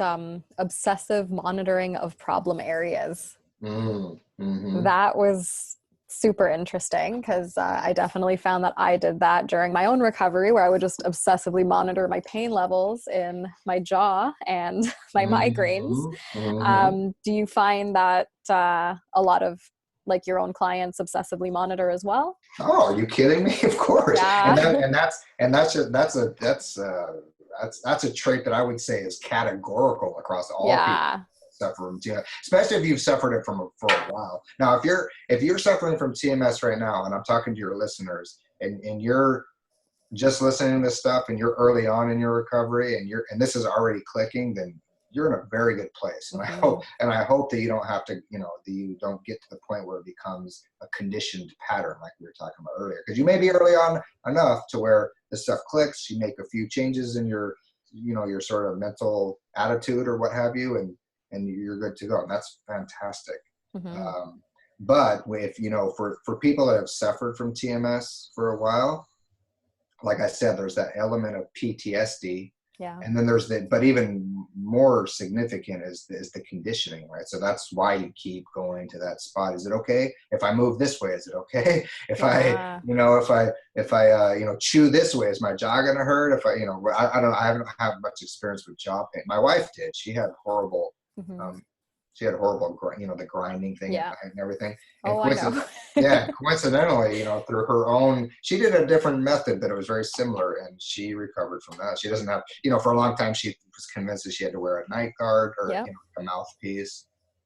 obsessive monitoring of problem areas. Mm-hmm. That was super interesting because I definitely found that I did that during my own recovery, where I would just obsessively monitor my pain levels in my jaw and my migraines. Mm-hmm. Mm-hmm. Do you find that a lot of like your own clients obsessively monitor as well? Oh, are you kidding me? Of course. And Yeah. that's a trait that I would say is categorical across all people Yeah. that suffer from TMS, especially if you've suffered it for a while. Now, if you're suffering from TMS right now, and I'm talking to your listeners, and you're just listening to this stuff, and you're early on in your recovery, and this is already clicking, then you're in a very good place. And I hope that you don't have to, that you don't get to the point where it becomes a conditioned pattern like we were talking about earlier. Because you may be early on enough to where this stuff clicks, you make a few changes in your, your sort of mental attitude or what have you, and you're good to go. And that's fantastic. Mm-hmm. But if, for people that have suffered from TMS for a while, like I said, there's that element of PTSD. Yeah. And then but even more significant is the conditioning, right? So that's why you keep going to that spot. Is it okay if I move this way? Is it okay if Yeah. if I chew this way? Is my jaw gonna hurt? If I don't, I haven't had much experience with jaw pain. My wife did. She had horrible, Mm-hmm. the grinding thing Yeah. and everything. Oh, I know. Coincidentally, through her own, she did a different method, but it was very similar, and she recovered from that. She doesn't have, for a long time, she was convinced that she had to wear a night guard or Yep. a mouthpiece,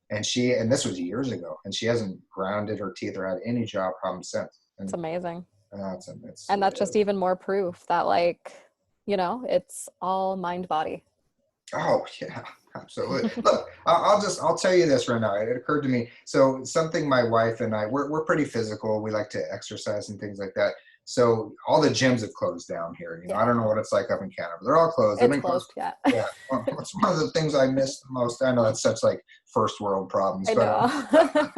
and this was years ago, and she hasn't grounded her teeth or had any jaw problems since. And It's amazing. and that's just even more proof that it's all mind body. Oh yeah, absolutely. Look, I'll tell you this right now. It occurred to me. So something my wife and I, we're pretty physical. We like to exercise and things like that. So all the gyms have closed down here. I don't know what it's like up in Canada. They're all closed. They've It's been closed, yeah. Yeah, well, it's one of the things I miss the most. I know it's such like first world problems, I but know.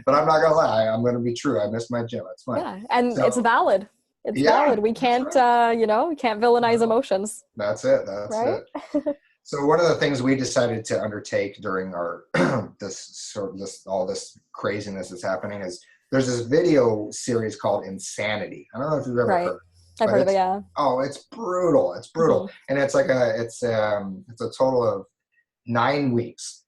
but I'm not gonna lie. I'm gonna be true. I miss my gym. It's fine. Yeah, and So it's valid. It's yeah, valid. We that's can't, right. we can't villainize No, emotions, that's it. That's right? it. So one of the things we decided to undertake during our all this craziness that's happening is there's this video series called Insanity. I don't know if you've ever Right. heard, I've but heard of it, yeah. it's brutal. It's brutal, Mm-hmm. and it's a total of 9 weeks.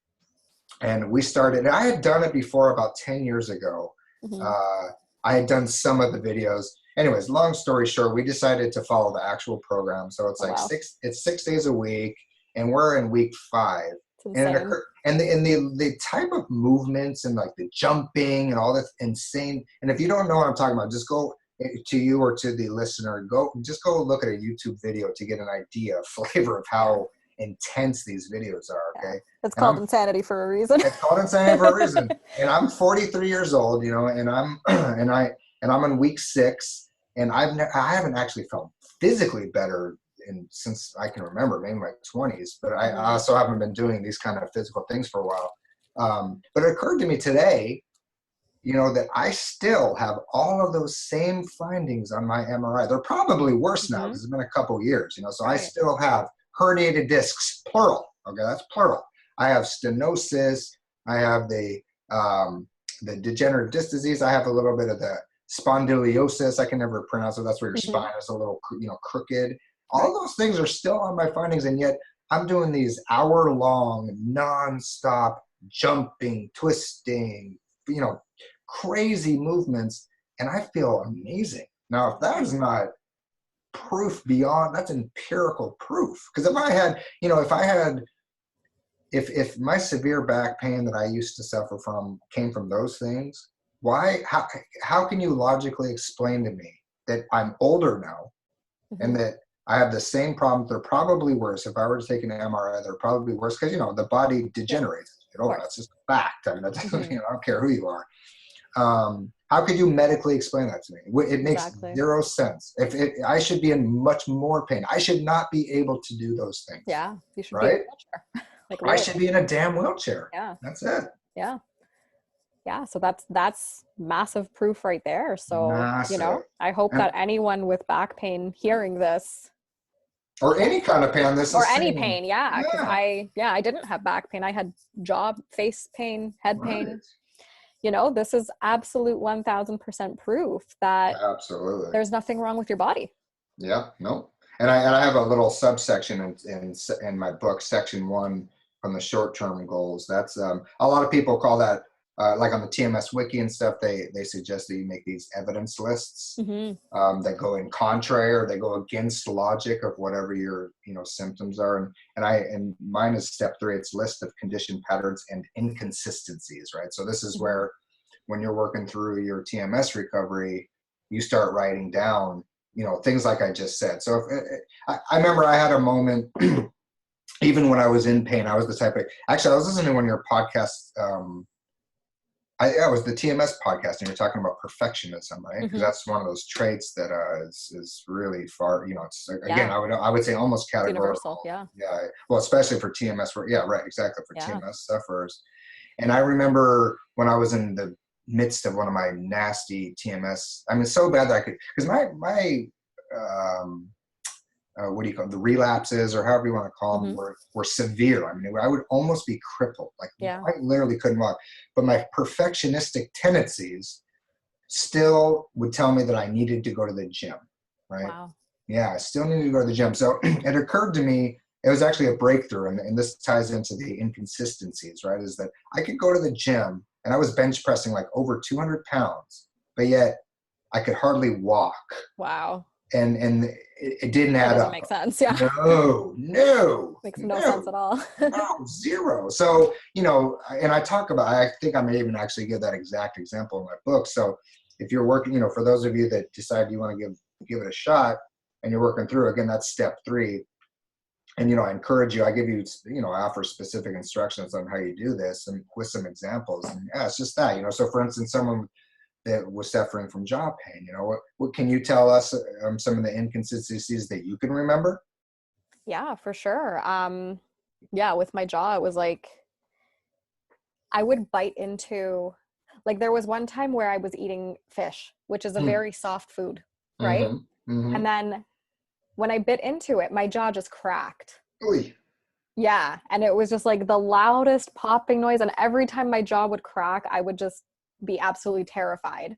And we started. And I had done it before about 10 years ago. Mm-hmm. I had done some of the videos. Anyways, long story short, we decided to follow the actual program. So it's Oh, like wow. It's 6 days a week, and we're in week 5. It's And insane. the type of movements and like the jumping and all this insane. And if you don't know what I'm talking about, just go to you or to the listener. Go look at a YouTube video to get an idea, flavor of how intense these videos are. Okay, Yeah. It's and called insanity for a reason. it's called insanity for a reason. And I'm 43 years old, and I'm and I'm in week 6, and I haven't actually felt physically better since I can remember, maybe my 20s. But I also haven't been doing these kind of physical things for a while. But it occurred to me today, that I still have all of those same findings on my MRI. They're probably worse now because it's been a couple years, so Right. I still have herniated discs, plural. Okay, that's plural. I have stenosis. I have the degenerative disc disease. I have a little bit of the spondylosis. I can never pronounce it. That's where your Mm-hmm. spine is a little, crooked. All those things are still on my findings, and yet I'm doing these hour-long, non-stop jumping, twisting, crazy movements, and I feel amazing. Now, if that is not proof beyond, that's empirical proof. Because if my severe back pain that I used to suffer from came from those things, how can you logically explain to me that I'm older now, Mm-hmm. and that I have the same problems. They're probably worse. If I were to take an MRI, they're probably worse because, the body degenerates. That's just a fact. I mean, that doesn't, I don't care who you are. How could you medically explain that to me? It makes zero sense. I should be in much more pain. I should not be able to do those things. Yeah, you should be in a wheelchair. I should be in a damn wheelchair. Yeah, that's it. Yeah. So that's massive proof right there. So I hope that anyone with back pain hearing this, or any kind of pain, or any pain, because I didn't have back pain. I had face pain, head pain. This is absolute 1000% proof that there's nothing wrong with your body. Yeah, no. And I have a little subsection in my book, section 1, from the short-term goals. That's a lot of people call that, like on the TMS wiki and stuff, they suggest that you make these evidence lists that go in contrary, or they go against logic of whatever your symptoms are. And mine is step 3. It's list of condition patterns and inconsistencies, right? So this is where, when you're working through your TMS recovery, you start writing down things like I just said. So I remember I had a moment, even when I was in pain, I was the type of, actually I was listening to one of your podcasts. It was the TMS podcast, and you're talking about perfectionism, right? Because that's one of those traits that is really far, it's, again, I would say almost categorical. Universal, yeah. Well, especially for TMS, exactly, for TMS sufferers. And I remember when I was in the midst of one of my nasty TMS, I mean, so bad that I could, because my what do you call it? The relapses, or however you want to call them, were severe. I mean, I would almost be crippled. Like, I literally couldn't walk. But my perfectionistic tendencies still would tell me that I needed to go to the gym, right? Wow. Yeah, I still needed to go to the gym. So it occurred to me, it was actually a breakthrough, and this ties into the inconsistencies, right? Is that I could go to the gym, and I was bench pressing like over 200 pounds, but yet I could hardly walk. Wow. And it didn't add up. Doesn't make sense. Yeah. No. Makes no sense at all. No, zero. So, and I talk about, I think I may even actually give that exact example in my book. So if you're working, for those of you that decide you want to give it a shot and you're working through, again, that's step 3. And, I encourage you, I give you, I offer specific instructions on how you do this, and with some examples. And it's just that, so for instance, someone that was suffering from jaw pain, what can you tell us some of the inconsistencies that you can remember? Yeah, for sure. With my jaw, it was like, I would bite into, like, there was one time where I was eating fish, which is a very soft food, right? And then when I bit into it, my jaw just cracked. Oy. Yeah. And it was just like the loudest popping noise. And every time my jaw would crack, I would just be absolutely terrified.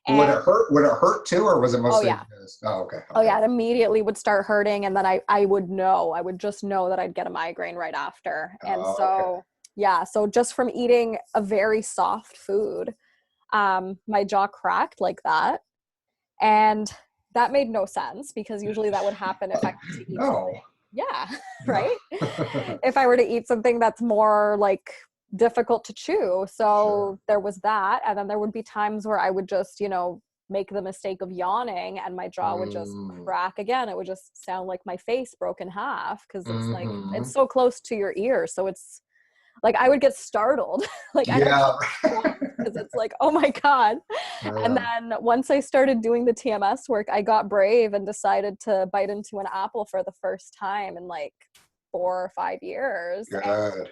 And would it hurt too, or was it mostly okay. Oh yeah, it immediately would start hurting, and then I would just know that I'd get a migraine right after. And so just from eating a very soft food, my jaw cracked like that. And that made no sense, because usually that would happen if I were to eat something. Yeah, right? If I were to eat something that's more like difficult to chew. So there was that. And then there would be times where I would just, make the mistake of yawning, and my jaw would just crack again. It would just sound like my face broke in half, because it's like, it's so close to your ear. So it's like, I would get startled. Like, because it's like, oh my God. And then once I started doing the TMS work, I got brave and decided to bite into an apple for the first time in like 4 or 5 years. Good.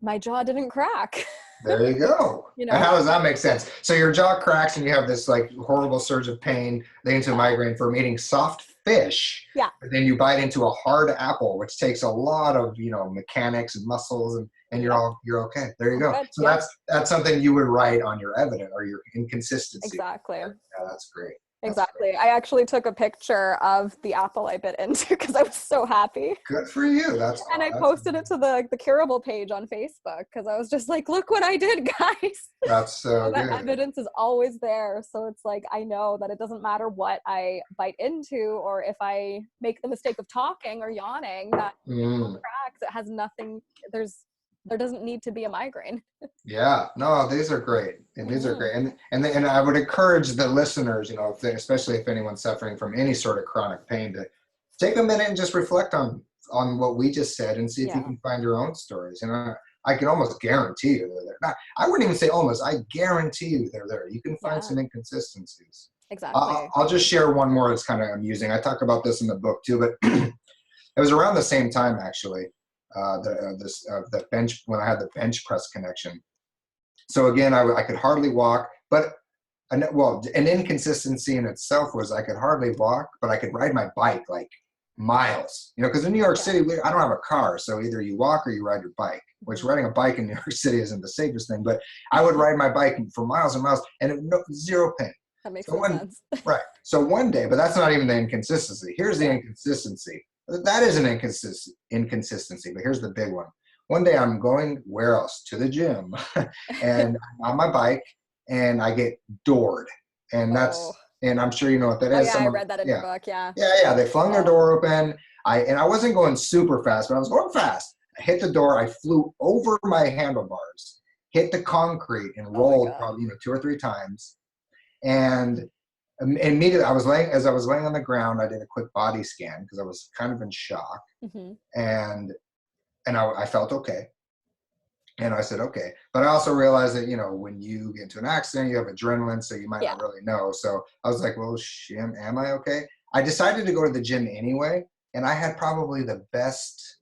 My jaw didn't crack. There you go. And how does that make sense? So your jaw cracks and you have this like horrible surge of pain, leading to a migraine from eating soft fish. Yeah. But then you bite into a hard apple, which takes a lot of, mechanics and muscles, and you're okay. There you go. Good. So that's something you would write on your evidence or your inconsistency. Exactly. Yeah, that's great. Exactly. I actually took a picture of the apple I bit into because I was so happy. Good for you. And I posted it to the curable page on Facebook, because I was just like, look what I did, guys. That's so good. That evidence is always there. So it's like, I know that it doesn't matter what I bite into, or if I make the mistake of talking or yawning, that cracks. It has nothing. There doesn't need to be a migraine. Yeah, no, these are great. And these are great. And I would encourage the listeners, especially if anyone's suffering from any sort of chronic pain, take a minute and just reflect on what we just said and see if you Yeah. can find your own stories. And I can almost guarantee you they're there. Not, I wouldn't even say almost. I guarantee you they're there. You can find Yeah. some inconsistencies. Exactly. I'll just share one more that's kind of amusing. I talk about this in the book too, but it was around the same time actually. The bench when I had the bench press connection. So again, I could hardly walk, but an inconsistency in itself was I could hardly walk, but I could ride my bike like miles. Because in New York Yeah. City, I don't have a car, so either you walk or you ride your bike. Which Mhm. riding a bike in New York City isn't the safest thing, but I would ride my bike for miles and miles, and zero pain. That makes So no sense. so one day, but that's not even the inconsistency. Here's the Yeah. inconsistency. That is an inconsistency, but here's the big one. One day I'm going where else? To the gym, and I'm on my bike, and I get doored, and Oh. I'm sure you know what that Oh is. yeah, I read that in your book. Yeah. Yeah. They flung their Oh. door open. I wasn't going super fast, but I was going fast. I hit the door. I flew over my handlebars, hit the concrete, and Oh my rolled God. probably 2 or 3 times. And immediately, as I was laying on the ground, I did a quick body scan because I was kind of in shock, Hmm. and I felt okay. And I said, okay. But I also realized that, when you get into an accident, you have adrenaline, so you might Yeah. not really know. So I was like, well, am I okay? I decided to go to the gym anyway. And I had probably the best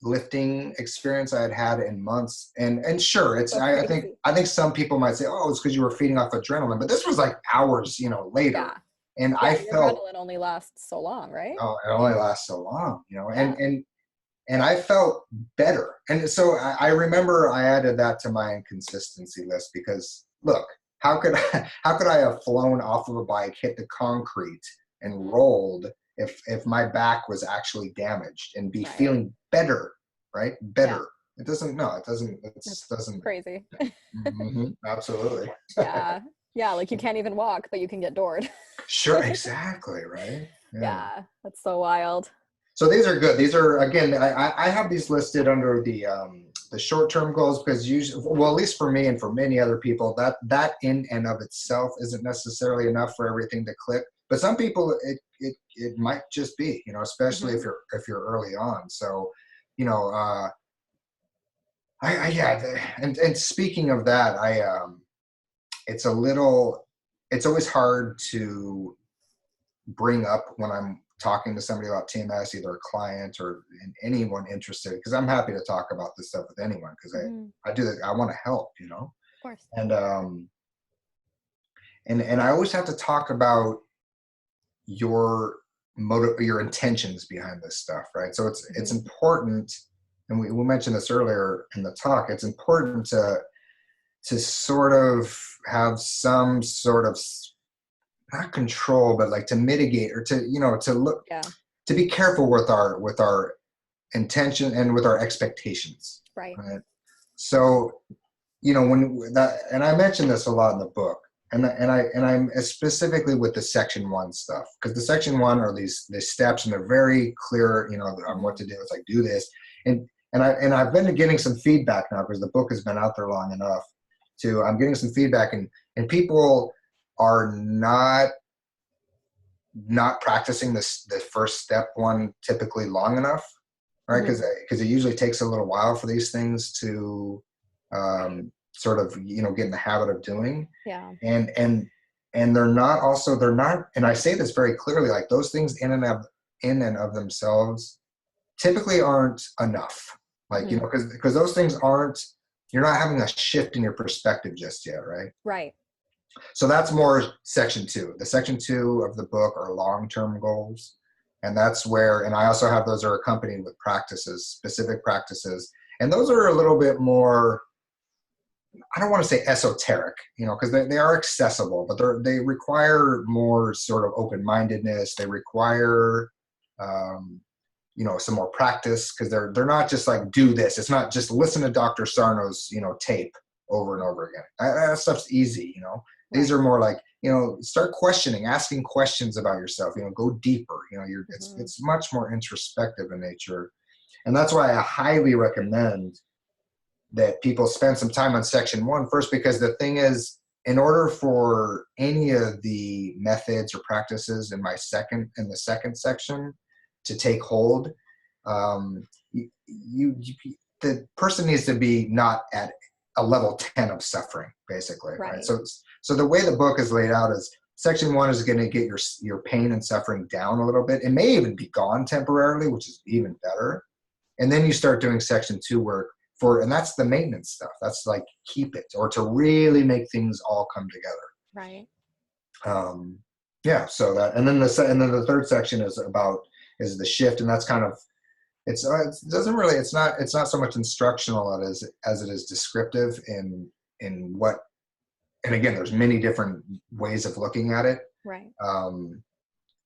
lifting experience I had had in months. And sure, So crazy. I think some people might say, oh, it's because you were feeding off adrenaline. But this was like hours, later. Yeah. And I Yeah. Your felt, adrenaline only lasts so long, right? oh, it only lasts so long, Yeah. and I felt better. And so I remember I added that to my inconsistency list because look, how could I have flown off of a bike, hit the concrete, and Hmm. rolled if my back was actually damaged and be Right. feeling better, right? Yeah. Better. It doesn't. No, it doesn't. It That's doesn't. crazy. Absolutely. Yeah. Yeah. Like you can't even walk, but you can get doored. Sure. Exactly. Right. Yeah. Yeah. That's so wild. So these are good. These are again. I have these listed under the short term goals because usually, well, at least for me and for many other people, that in and of itself isn't necessarily enough for everything to click. But some people, it might just be, especially Hmm. if you're early on. So, you know, yeah. And speaking of that, it's a little, it's always hard to bring up when I'm talking to somebody about TMS, either a client or anyone interested, because I'm happy to talk about this stuff with anyone because Hmm. I do that. I want to help, Of course. and and I always have to talk about your your intentions behind this stuff, right? So it's Hmm. important, and we mentioned this earlier in the talk. It's important to sort of have some sort of not control, but like to mitigate or to look Yeah. to be careful with our intention and with our expectations, Right. right? So when that, and I mentioned this a lot in the book, and I'm specifically with the section 1 stuff, because the section 1 are these steps, and they're very clear, on what Hmm. to do. It's like, do this, I've been getting some feedback now because the book has been out there long enough. I'm getting some feedback, and people are not practicing the first step 1 typically long enough, right? Hmm. Because it usually takes a little while for these things to sort of get in the habit of doing, Yeah. and they're not, and I say this very clearly, like those things in and of themselves typically aren't enough, like Hmm. because those things aren't, you're not having a shift in your perspective just yet, right? Right. So that's more section 2. The section 2 of the book are long-term goals. And that's where, and I also have those are accompanied with practices, specific practices. And those are a little bit more, I don't want to say esoteric, because they are accessible, but they require more sort of open-mindedness. They require, some more practice, because they're not just like, do this. It's not just listen to Dr. Sarno's, tape over and over again. That stuff's easy, These Right. are more like, start questioning, asking questions about yourself, go deeper, Hmm. it's much more introspective in nature. And that's why I highly recommend that people spend some time on section 1 first, because the thing is, in order for any of the methods or practices in the second section to take hold, the person needs to be not at a level 10 of suffering, basically, right? So the way the book is laid out is section 1 is going to get your pain and suffering down a little bit. It may even be gone temporarily, which is even better. And then you start doing section 2 work and that's the maintenance stuff. That's like keep it, or to really make things all come together. Right. Yeah. So that, and then the third section is the shift, and that's kind of, it's not so much instructional as it is descriptive in what, and again, there's many different ways of looking at it. Right.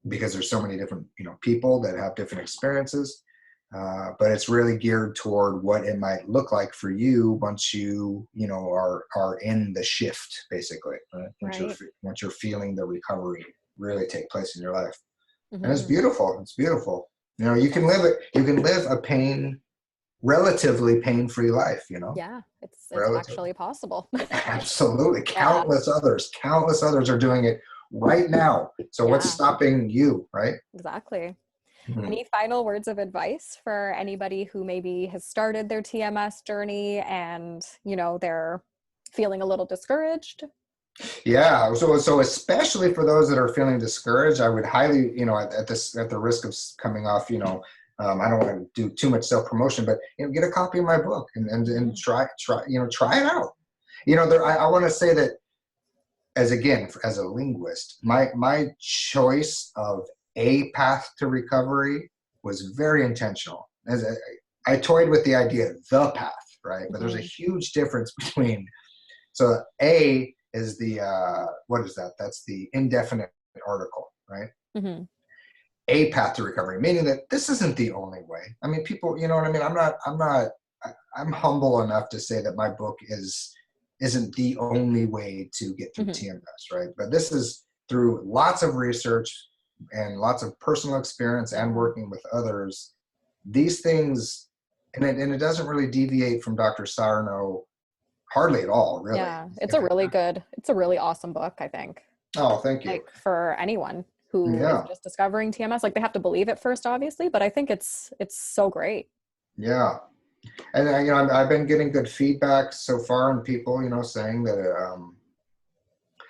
Because there's so many different, people that have different experiences. But it's really geared toward what it might look like for you once you, are in the shift, basically. Right? Once you're feeling the recovery really take place in your life. Mm-hmm. And it's beautiful. It's beautiful. You can live a relatively pain-free life, Yeah, it's actually possible. Absolutely. Countless others are doing it right now. So what's stopping you, right? Exactly. Mm-hmm. Any final words of advice for anybody who maybe has started their TMS journey and, they're feeling a little discouraged? Yeah. So especially for those that are feeling discouraged, I would highly, at the risk of coming off, I don't want to do too much self-promotion, but get a copy of my book and try it out. I want to say that as a linguist, my choice of a path to recovery was very intentional. As I toyed with the idea, the path, right? But there's a huge difference between, so A is the, what is that? That's the indefinite article, right? Mm-hmm. A path to recovery, meaning that this isn't the only way. I mean, people, you know what I mean? I'm humble enough to say that my book isn't the only way to get through TMS, right? But this is through lots of research and lots of personal experience and working with others. These things, and it doesn't really deviate from Dr. Sarno hardly at all, really. Yeah, it's a really awesome book, I think. Oh, thank you. Like for anyone who is just discovering TMS, like they have to believe it first, obviously, but I think it's so great. Yeah. And I've been getting good feedback so far, and people, saying that,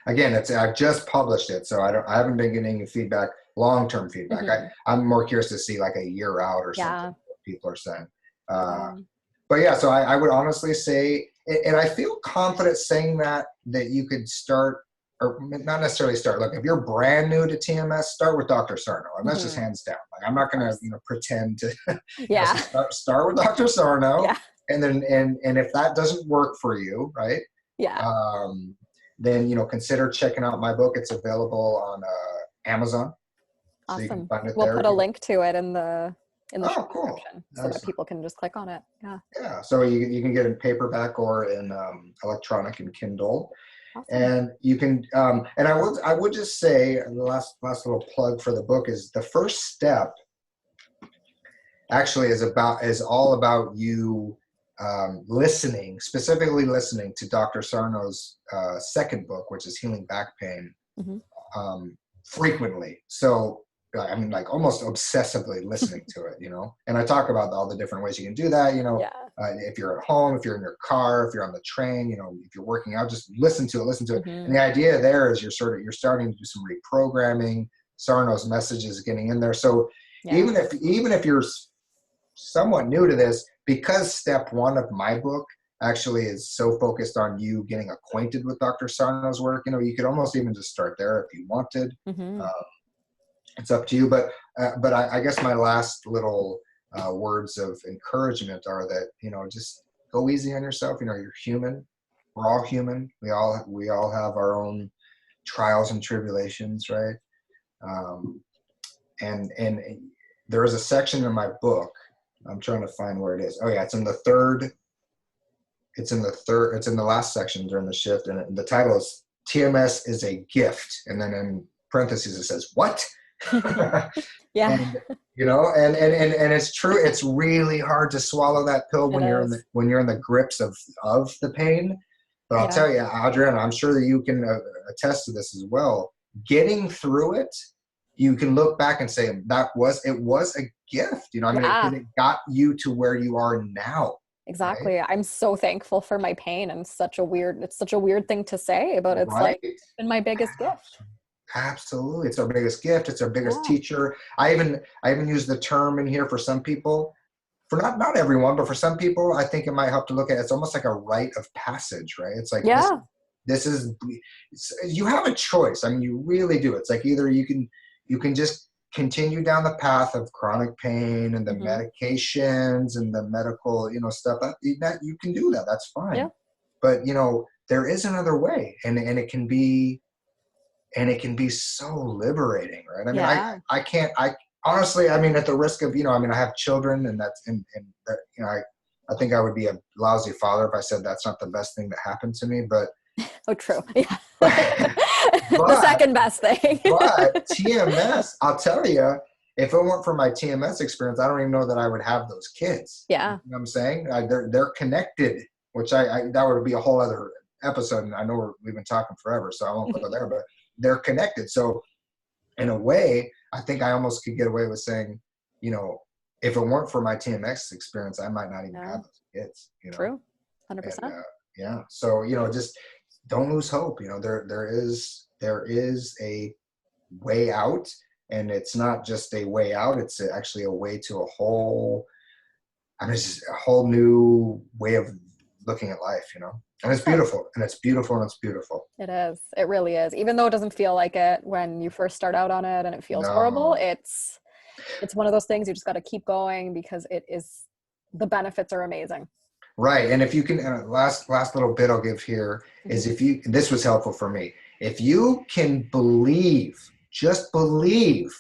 again, I've just published it, so I haven't been getting any feedback, long-term feedback. Mm-hmm. I'm more curious to see like a year out or something what people are saying. But yeah, so I would honestly say, and I feel confident saying that you could start, or not necessarily start. Look, if you're brand new to TMS, start with Dr. Sarno, and that's just hands down. Like I'm not going to pretend to. Start with Dr. Sarno, and then and if that doesn't work for you, right? Yeah. Then consider checking out my book. It's available on Amazon. Awesome. So you can find it there. We'll put a link to it in the description so that people can just click on it. Yeah. So you can get it in paperback or in electronic and Kindle. Awesome. And you can, and I would just say, the last little plug for the book is the first step actually is all about you specifically listening to Dr. Sarno's second book, which is Healing Back Pain, frequently. So I mean, like almost obsessively listening to it, and I talk about all the different ways you can do that, if you're at home, if you're in your car, if you're on the train, if you're working out, just listen to it. Mm-hmm. And the idea there is you're starting to do some reprogramming. Sarno's message is getting in there. So even if you're somewhat new to this, because step 1 of my book actually is so focused on you getting acquainted with Dr. Sarno's work, you could almost even just start there if you wanted. Mm-hmm. It's up to you, but I guess my last little words of encouragement are that just go easy on yourself. You're human. We're all human. We all have our own trials and tribulations, right? And there is a section in my book. I'm trying to find where it is. Oh yeah, it's in the last section during the shift, and the title is TMS is a gift, and then in parentheses it says what. Yeah. And it's true. It's really hard to swallow that pill when you're in the grips of the pain. But I'll tell you, Adriana, I'm sure that you can attest to this as well. Getting through it you can look back and say it was a gift, you know, I mean, Yeah, it got you to where you are now, right? exactly. I'm so thankful for my pain, and it's such a weird thing to say, but it's Right? like been my biggest gift. Absolutely. It's our biggest gift. It's our biggest Yeah. teacher. I even use the term in here for some people, for not everyone, but for some people, I think it might help to look at it's almost like a rite of passage, right? It's like Yeah. this is you have a choice. I mean, you really do. It's like either you can just continue down the path of chronic pain and the Hmm. medications and the medical, stuff that you can do that. That's Yeah. fine. But there is another way, and it can be so liberating, right? I mean, Yeah. I can't, I honestly, I mean, at the risk of, I mean, I have children, and that, I think I would be a lousy father if I said that's not the best thing that happened to me, Oh, true. Yeah. The but, second best thing. but TMS, I'll tell you, if it weren't for my TMS experience, I don't even know that I would have those kids. You know Yeah. what I'm saying? They're connected, which that would be a whole other episode. And I know we've been talking forever, so I won't go there, but they're connected. So in a way, I think I almost could get away with saying, if it weren't for my TMX experience, I might not even Yeah. have those kids. True. And 100%. yeah, so just don't lose hope. There is a way out, and it's not just a way out. It's actually a way to a whole. I mean, it's just a whole new way of looking at life. And it's Good. beautiful, and it's beautiful, and it's beautiful. It is. It really is. Even though it doesn't feel like it when you first start out on it and it feels horrible, No. it's one of those things you just got to keep going because the benefits are amazing. Right. And if you can, last little bit I'll give here is, Mhm. this was helpful for me. If you can just believe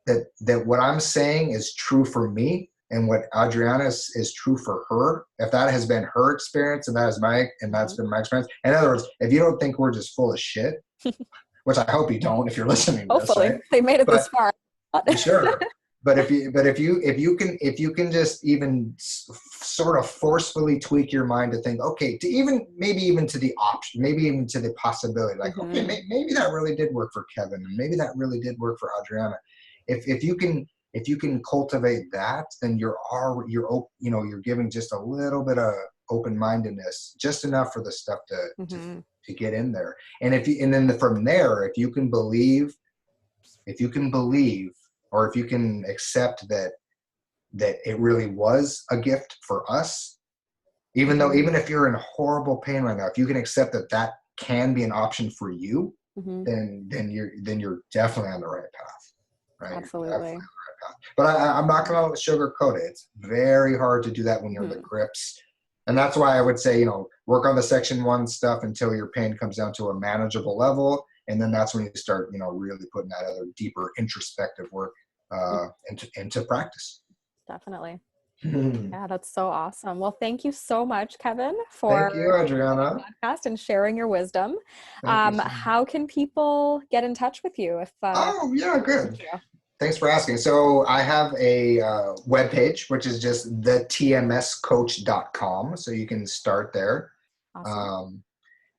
that what I'm saying is true for me, and what Adriana is true for her, if that has been her experience, and that's Mhm. been my experience. In other words, if you don't think we're just full of shit, which I hope you don't if you're listening to this, right? Hopefully, they made it But this far. sure. But if you can just even sort of forcefully tweak your mind to think, okay, to maybe even to the option, maybe even to the possibility, like, okay, Hmm. maybe that really did work for Kevin, and maybe that really did work for Adriana. If you can cultivate that, then you're giving just a little bit of open-mindedness, just enough for the stuff Hmm. to get in there. And then from there, if you can believe, or if you can accept that it really was a gift for us, even Hmm. if you're in horrible pain right now, if you can accept that can be an option for you, Hmm. then you're definitely on the right path, right? You're definitely Absolutely. on the right path. But I'm not going to sugarcoat it. It's very hard to do that when you're in the Hmm. grips. And that's why I would say, work on the section 1 stuff until your pain comes down to a manageable level. And then that's when you start, really putting that other deeper introspective work into practice. Definitely. Thank Yeah, that's so awesome. Well, thank you so much, Kevin, for you, coming on Adriana. the podcast and sharing your wisdom. Thank you so much. How can people get in touch with you if Oh, yeah, reach good. you? Thanks for asking. So I have a webpage, which is just thetmscoach.com. So you can start there. Awesome.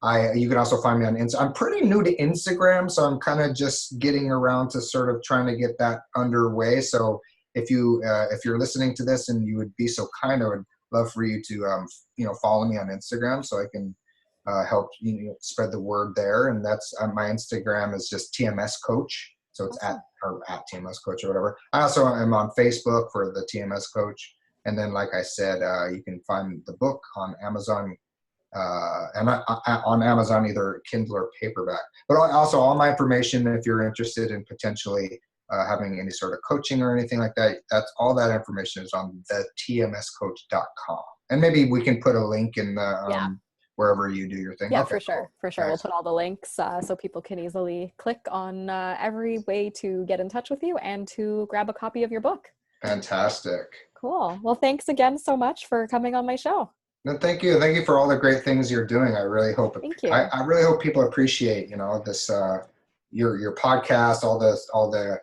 Um, you can also find me on Instagram. I'm pretty new to Instagram, so I'm kind of just getting around to sort of trying to get that underway. So if you're listening to this and you would be so kind, I would love for you to follow me on Instagram so I can help spread the word there. And that's my Instagram is just TMS Coach. So it's at Awesome. or at TMS Coach or whatever. I also am on Facebook for the TMS Coach. And then, like I said, you can find the book on Amazon, and on Amazon, either Kindle or paperback. But also, all my information, if you're interested in potentially having any sort of coaching or anything like that, that's all that information is on the tmscoach.com. And maybe we can put a link in the Yeah. wherever you do your thing. Yeah, Okay, for sure. cool. For sure. We'll Nice. put all the links so people can easily click on every way to get in touch with you and to grab a copy of your book. Fantastic. Cool. Well, thanks again so much for coming on my show. No, thank you. Thank you for all the great things you're doing. I really hope Thank I, you. I really hope people appreciate, this your podcast, all the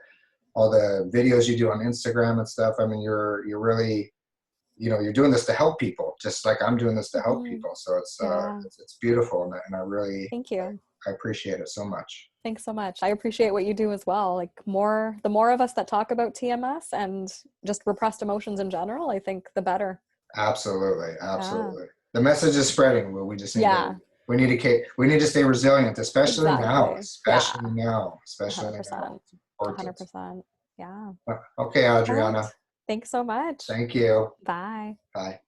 videos you do on Instagram and stuff. I mean, you're really, you're doing this to help people, just like I'm doing this to help Mhm. people. So it's Yeah. it's beautiful, and I really Thank you. I appreciate it so much. Thanks so much. I appreciate what you do as well. Like the more of us that talk about TMS and just repressed emotions in general, I think the better. Absolutely, Yeah. absolutely. The message is spreading, but we just need Yeah, to we need to stay resilient, especially now, exactly. Yeah. especially now. 100%. It's important. 100%. Yeah. Okay, All right. Adriana. Thanks so much. Thank you. Bye. Bye.